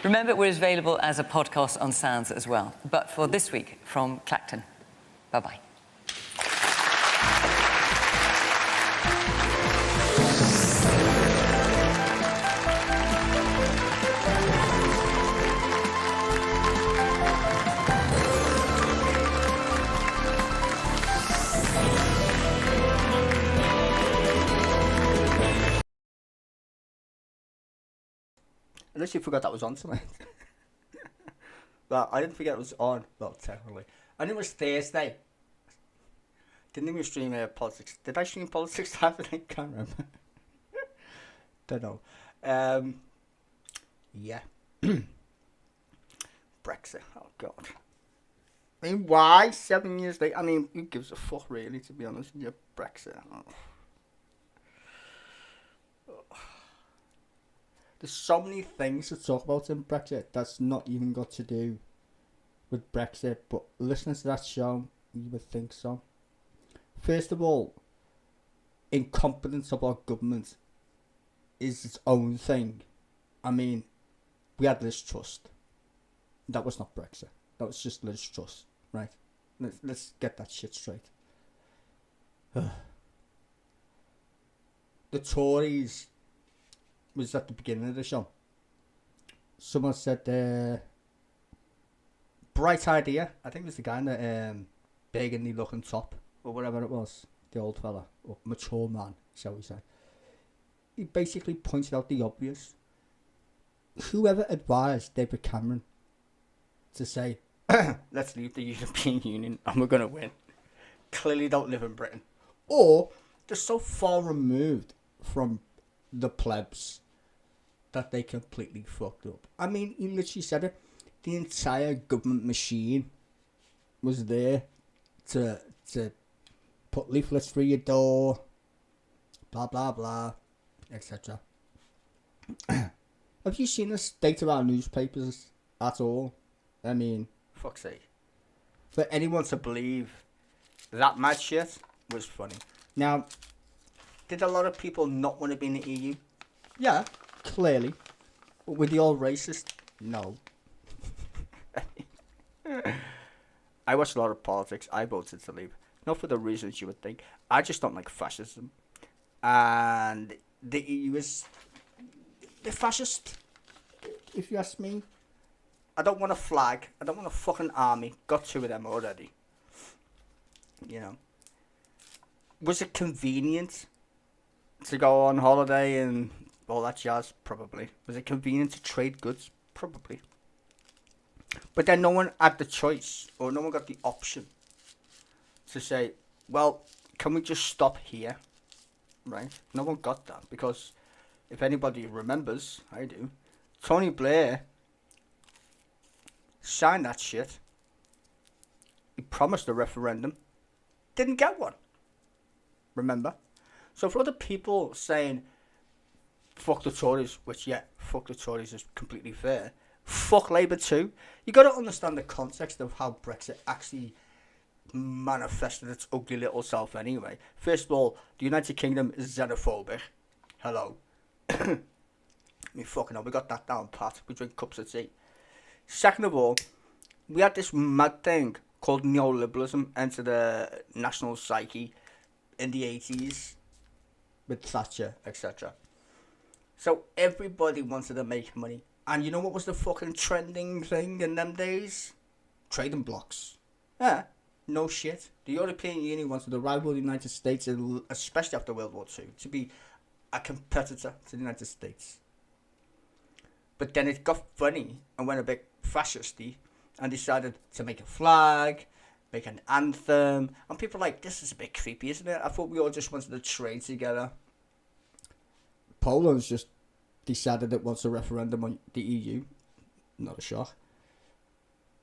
S1: Remember, we're available as a podcast on Sounds as well. But for this week, from Clacton, bye-bye.
S10: I literally forgot that was on tonight. But I didn't forget it was on, well, technically. I knew it was Thursday. Didn't even stream politics. Did I stream politics? I can't remember. Don't know. Yeah. Brexit. Oh, God. I mean, why? 7 years later? I mean, who gives a fuck, really, to be honest with you? Brexit. Oh. There's so many things to talk about in Brexit that's not even got to do with Brexit, but listening to that show, you would think so. First of all, incompetence of our government is its own thing. I mean, we had Liz Truss. That was not Brexit. That was just Liz Truss, right? Let's get that shit straight. The Tories was at the beginning of the show. Someone said, bright idea. I think it was the guy in the burgundy looking top, or whatever it was, the old fella, or mature man, shall we say. He basically pointed out the obvious. Whoever advised David Cameron to say, let's leave the European Union and we're going to win. clearly don't live in Britain, or they're so far removed from the plebs that they completely fucked up. I mean, he literally said it. The entire government machine was there to put leaflets through your door, blah blah blah, etc. Have you seen the state of our newspapers at all? I mean, fuck's sake. For anyone to believe that mad shit was funny. Now, did a lot of people not want to be in the EU? Yeah, clearly. But were they all racist? No. I watch a lot of politics. I voted to leave. Not for the reasons you would think. I just don't like fascism. And the EU is... they're fascist, if you ask me. I don't want a flag. I don't want a fucking army. Got 2 of them already. You know. Was it convenient to go on holiday and all that jazz? Probably. Was it convenient to trade goods? Probably. But then no one had the choice, or no one got the option to say, well, can we just stop here? Right? No one got that, because if anybody remembers, I do, Tony Blair signed that shit. He promised a referendum. Didn't get one. Remember? So for other people saying, fuck the Tories, which, yeah, fuck the Tories is completely fair. Fuck Labour too. You got to understand the context of how Brexit actually manifested its ugly little self anyway. First of all, the United Kingdom is xenophobic. Hello. I mean, fucking hell, we got that down pat. We drink cups of tea. Second of all, we had this mad thing called neoliberalism enter the national psyche in the 80s with Thatcher, etc. So everybody wanted to make money. And you know what was the fucking trending thing in them days? Trading blocks. Yeah, no shit. The European Union wanted to rival the United States, especially after World War II, to be a competitor to the United States. But then it got funny and went a bit fascisty and decided to make a flag, make an anthem. And people are like, this is a bit creepy, isn't it? I thought we all just wanted to trade together. Poland's just decided it wants a referendum on the EU. Not a shock.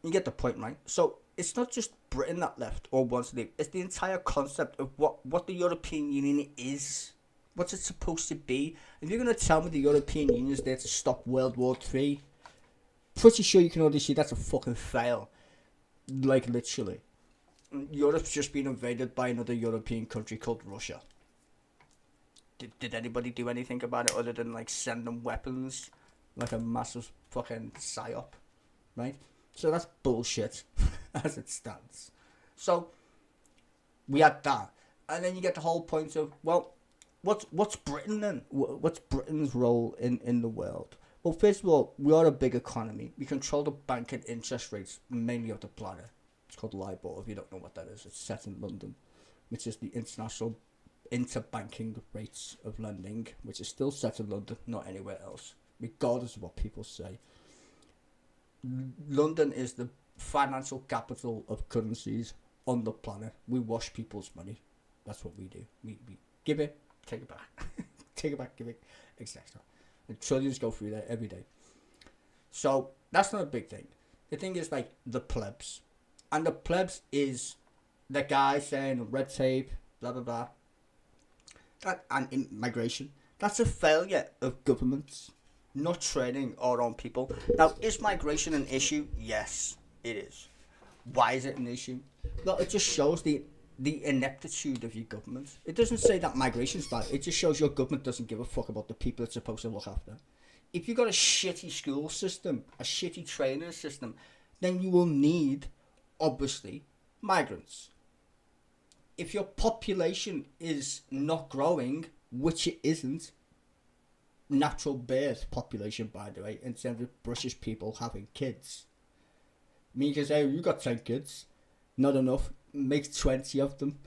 S10: You get the point, right? So it's not just Britain that left or wants to leave. It's the entire concept of what the European Union is. What's it supposed to be? If you're going to tell me the European Union is there to stop World War III, pretty sure you can already see that's a fucking fail. Like, literally. Europe's just been invaded by another European country called Russia. Did anybody do anything about it other than, like, send them weapons? Like a massive fucking psyop, right? So that's bullshit, as it stands. So, we had that. And then you get the whole point of, well, what's Britain then? What's Britain's role in the world? Well, first of all, we are a big economy. We control the bank and interest rates, mainly of the planet. It's called LIBOR, if you don't know what that is. It's set in London, which is the international interbanking rates of lending, which is still set in London, not anywhere else, regardless of what people say. London is the financial capital of currencies on the planet. We wash people's money. That's what we do. We give it, take it back. Take it back, give it, etc. And trillions go through there every day. So that's not a big thing. The thing is, like, the plebs. And the plebs is the guy saying red tape, blah, blah, blah. And migration. That's a failure of governments not training our own people. Now, is migration an issue? Yes, it is. Why is it an issue? Well, it just shows the ineptitude of your government. It doesn't say that migration's bad. It just shows your government doesn't give a fuck about the people it's supposed to look after. If you've got a shitty school system, a shitty training system, then you will need, obviously, migrants. If your population is not growing, which it isn't, natural birth population, by the way, in terms of British people having kids. I mean, you can say, oh, you got 10 kids. Not enough. Make 20 of them.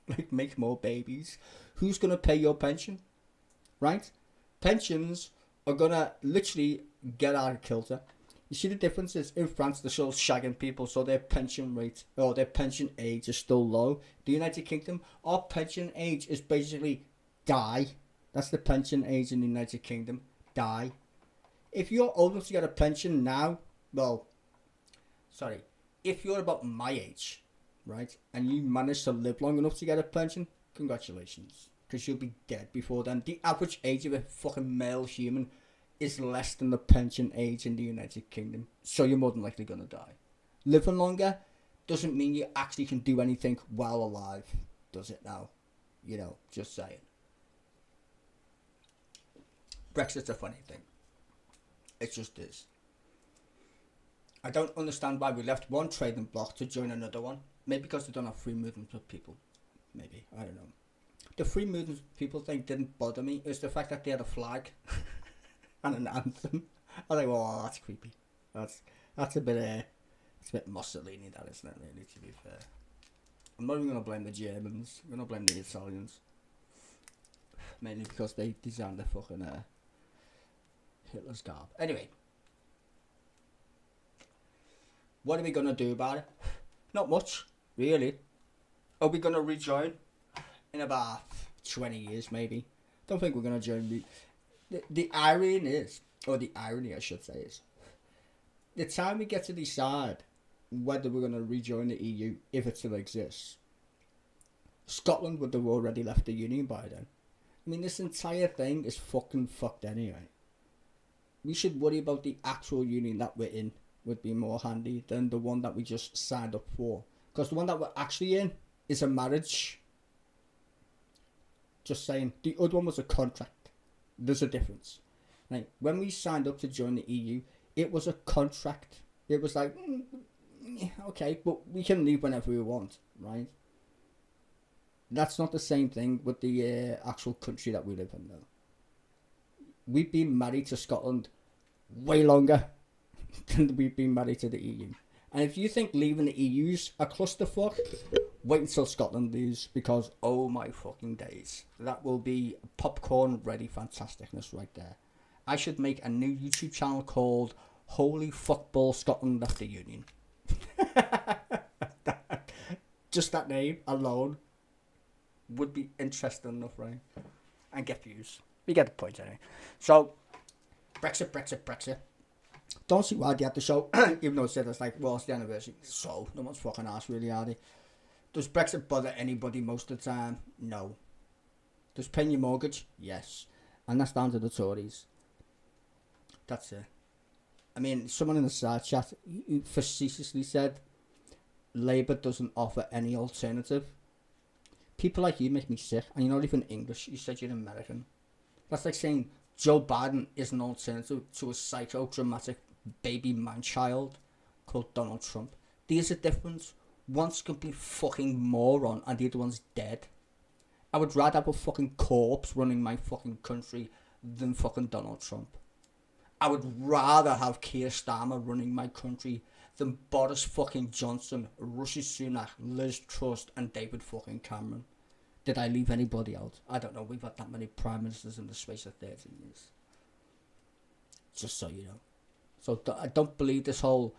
S10: Like, make more babies. Who's going to pay your pension? Right? Pensions are going to literally get out of kilter. You see the differences? In France, they're still shagging people, so their pension rate or their pension age is still low. The United Kingdom, our pension age is basically die. That's the pension age in the United Kingdom. Die. If you're old enough to get a pension now, well, sorry, if you're about my age, right, and you manage to live long enough to get a pension, congratulations, because you'll be dead before then. The average age of a fucking male human is less than the pension age in the United Kingdom, so you're more than likely going to die. Living longer doesn't mean you actually can do anything while alive, does it now? You know, just saying. Brexit's a funny thing. It just is. I don't understand why we left one trading bloc to join another one. Maybe because they don't have free movement of people. Maybe, I don't know. The free movement of people thing didn't bother me. It was the fact that they had a flag and an anthem. I was like, oh, that's creepy. That's a bit Mussolini, that isn't it, really, to be fair. I'm not even going to blame the Germans. I'm going to blame the Italians. Mainly because they designed the fucking Hitler's garb. Anyway. What are we going to do about it? Not much, really. Are we going to rejoin? In about 20 years, maybe. Don't think we're going to join. The irony is, or the irony I should say is, the time we get to decide whether we're going to rejoin the EU, if it still exists, Scotland would have already left the Union by then. I mean, this entire thing is fucking fucked anyway. We should worry about the actual union that we're in. Would be more handy than the one that we just signed up for. Because the one that we're actually in is a marriage. Just saying. The other one was a contract. There's a difference. Right? When we signed up to join the EU, it was a contract. It was like, okay, but we can leave whenever we want, right? That's not the same thing with the actual country that we live in, though. We've been married to Scotland way longer than we've been married to the EU. And if you think leaving the EU's a clusterfuck, wait until Scotland leaves, because oh my fucking days, that will be popcorn ready fantasticness right there. I should make a new YouTube channel called Holy Fuckball Scotland Left the Union. Just that name alone would be interesting enough, right? And get views. We get the point anyway. So, Brexit. Don't see why they had the show, even though it said it's like, well, it's the anniversary. So, no one's fucking asked, really, are they? Does Brexit bother anybody most of the time? No. Does paying your mortgage? Yes. And that's down to the Tories. That's it. I mean, someone in the side chat facetiously said, Labour doesn't offer any alternative. People like you make me sick, and you're not even English. You said you're American. That's like saying Joe Biden is an alternative to a psychodramatic baby man-child called Donald Trump. There's a difference. One's a complete fucking moron and the other one's dead. I would rather have a fucking corpse running my fucking country than fucking Donald Trump. I would rather have Keir Starmer running my country than Boris fucking Johnson, Rishi Sunak, Liz Truss and David fucking Cameron. Did I leave anybody out? I don't know. We've had that many prime ministers in the space of 13 years. Just so you know. So I don't believe this whole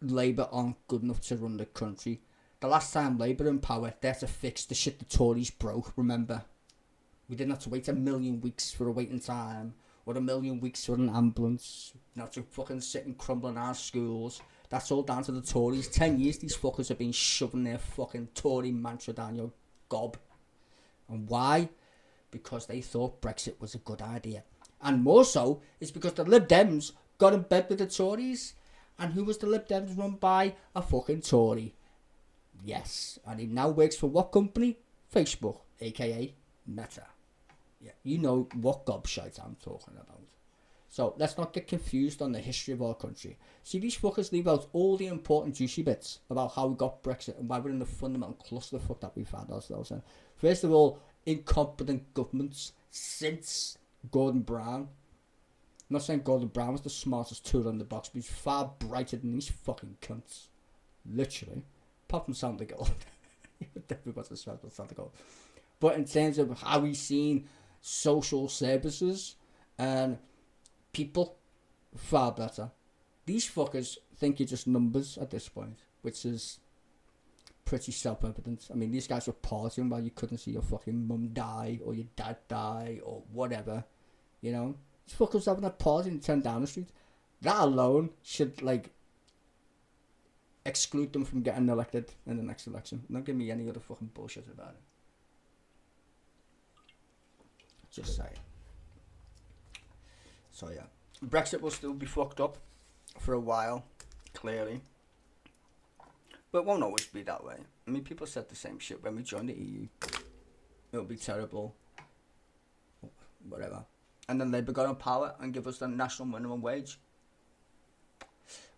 S10: Labour aren't good enough to run the country. The last time Labour in power, they had to fix the shit the Tories broke, remember? We didn't have to wait 1,000,000 weeks for a waiting time, or 1,000,000 weeks for an ambulance. Not to fucking sit and crumble in our schools. That's all down to the Tories. 10 years these fuckers have been shoving their fucking Tory mantra down your gob. And why? Because they thought Brexit was a good idea. And more so, it's because the Lib Dems got in bed with the Tories. And who was the Lib Dems run by? A fucking Tory. Yes. And he now works for what company? Facebook, aka Meta. Yeah, you know what gobshite I'm talking about. So let's not get confused on the history of our country. See, these fuckers leave out all the important juicy bits about how we got Brexit and why we're in the fundamental clusterfuck that we found ourselves in. First of all, incompetent governments since Gordon Brown. I'm not saying Gordon Brown was the smartest tool in the box, but he's far brighter than these fucking cunts. Literally. Apart from Sandergaard. He definitely was the smartest Sandergaard. But in terms of how we've seen social services and people, far better. These fuckers think you're just numbers at this point, which is pretty self-evident. I mean, these guys were partying while you couldn't see your fucking mum die or your dad die or whatever, you know. These fuckers having a party and turn down the street. That alone should, like, exclude them from getting elected in the next election. Don't give me any other fucking bullshit about it. Just saying. So yeah, Brexit will still be fucked up for a while, clearly. But it won't always be that way. I mean, people said the same shit when we joined the EU. It'll be terrible. Whatever. And then Labour got in power and give us the national minimum wage.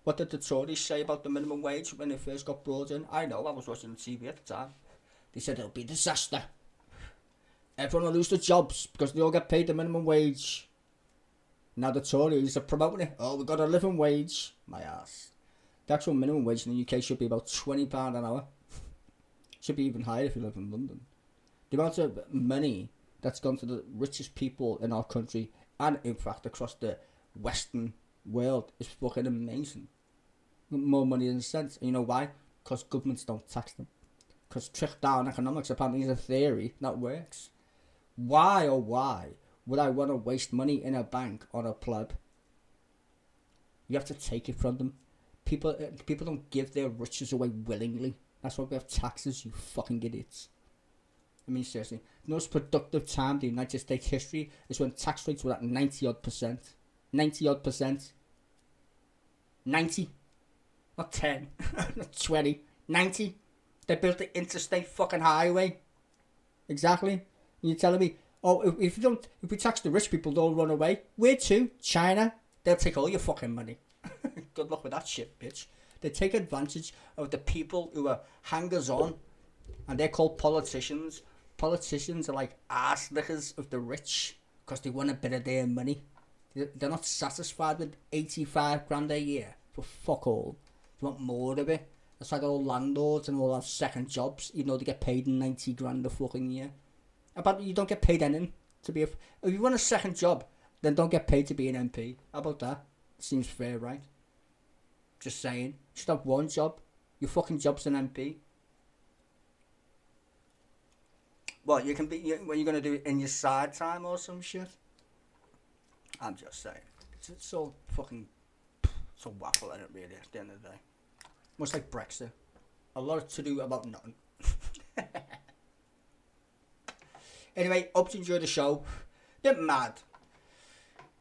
S10: What did the Tories say about the minimum wage when it first got brought in? I know, I was watching the TV at the time. They said it'll be a disaster. Everyone will lose their jobs because they all get paid the minimum wage. Now the Tories are promoting it. Oh, we got a living wage. My ass. The actual minimum wage in the UK should be about £20 an hour. Should be even higher if you live in London. The amount of money that's gone to the richest people in our country and in fact across the Western world is fucking amazing. More money than sense. And you know why? Because governments don't tax them. Because trickle down economics apparently is a theory that works. Why oh why would I want to waste money in a bank on a pleb? You have to take it from them. People don't give their riches away willingly. That's why we have taxes, you fucking idiots. I mean, seriously, the most productive time in the United States history is when tax rates were at 90-odd%. 90-odd%. 90. Not 10. Not 20. 90. They built the interstate fucking highway. Exactly. And you're telling me, oh, if we tax the rich people, they'll run away. Where to? China. They'll take all your fucking money. Good luck with that shit, bitch. They take advantage of the people who are hangers-on, and they're called politicians. Politicians are like ass lickers of the rich because they want a bit of their money. They're not satisfied with 85 grand a year for fuck all. They want more of it. That's like all landlords and all have second jobs, even though they get paid 90 grand a fucking year. But you don't get paid anything to be if you want a second job, then don't get paid to be an MP. How about that? Seems fair, right? Just saying. You should have one job. Your fucking job's an MP. What, you can be, what you're going to do it in your side time or some shit? I'm just saying. It's all fucking, it's a waffle in it really at the end of the day. Much like Brexit. A lot to do about nothing. Anyway, hope you enjoyed the show. Get mad.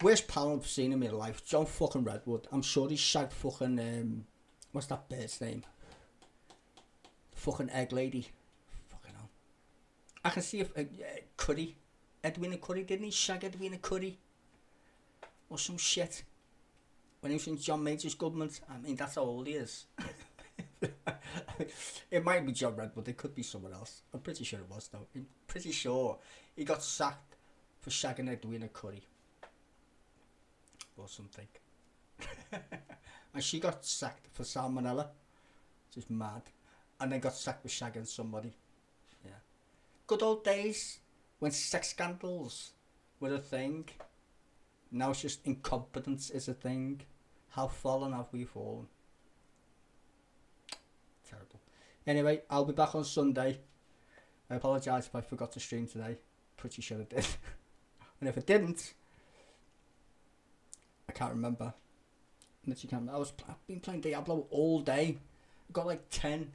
S10: Worst pal I've seen in my life, John fucking Redwood. I'm sure he's shagged fucking, what's that bird's name? Fucking egg lady. Fucking hell. I can see if, Cuddy. Edwina Cuddy, didn't he shag Edwina Cuddy? Or some shit. When he was in John Major's government. I mean, that's how old he is. It might be John Redwood, it could be someone else. I'm pretty sure it was though. I'm pretty sure he got sacked for shagging Edwina Cuddy. Or something. And she got sacked for salmonella. Just mad. And then got sacked for shagging somebody. Yeah. Good old days when sex scandals were a thing. Now it's just incompetence is a thing. How fallen have we fallen? Terrible. Anyway, I'll be back on Sunday. I apologise if I forgot to stream today. Pretty sure I did. And if I didn't, I can't remember. Literally can't remember. I've been playing Diablo all day. I've got like 10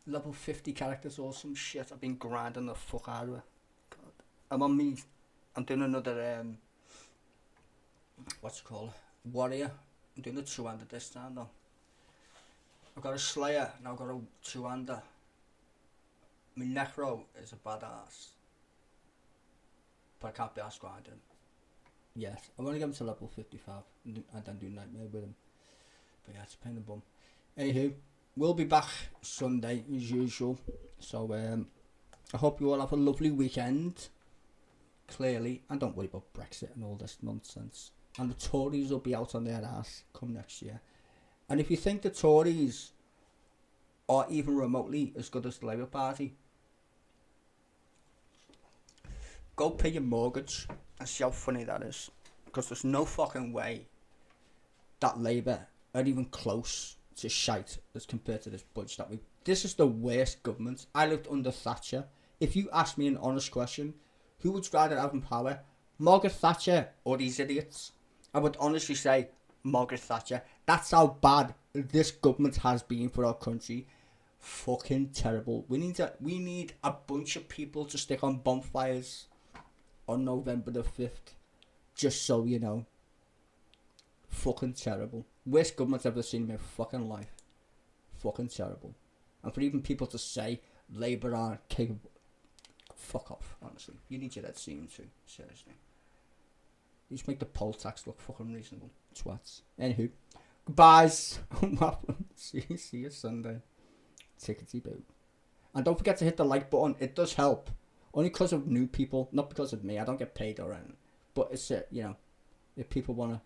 S10: level 50 characters or some shit. I've been grinding the fuck out of it. God. I'm doing another what's it called? Warrior. I'm doing a two-hander this time though. I've got a Slayer and I've got a two-hander. My Necro is a badass. But I can't be asked grinding. Yes, I want to get him to level 55 and then do Nightmare with him. But yeah, it's a pain in the bum. Anywho, we'll be back Sunday as usual. So I hope you all have a lovely weekend. Clearly, and don't worry about Brexit and all this nonsense. And the Tories will be out on their ass come next year. And if you think the Tories are even remotely as good as the Labour Party, go pay your mortgage and see how funny that is. Because there's no fucking way that Labour are even close to shite as compared to this budget that we... This is the worst government. I lived under Thatcher. If you ask me an honest question, who would you rather have in power? Margaret Thatcher or these idiots? I would honestly say Margaret Thatcher. That's how bad this government has been for our country. Fucking terrible. We need a bunch of people to stick on bonfires on November the 5th. Just so you know. Fucking terrible. Worst government I've ever seen in my fucking life. Fucking terrible. And for even people to say Labour aren't capable... Fuck off, honestly. You need your head seen too. Seriously. You just make the poll tax look fucking reasonable. Twats. Anywho. Goodbyes. See you Sunday. Tickety boo. And don't forget to hit the like button. It does help. Only because of new people. Not because of me. I don't get paid or anything. But it's, you know, if people want to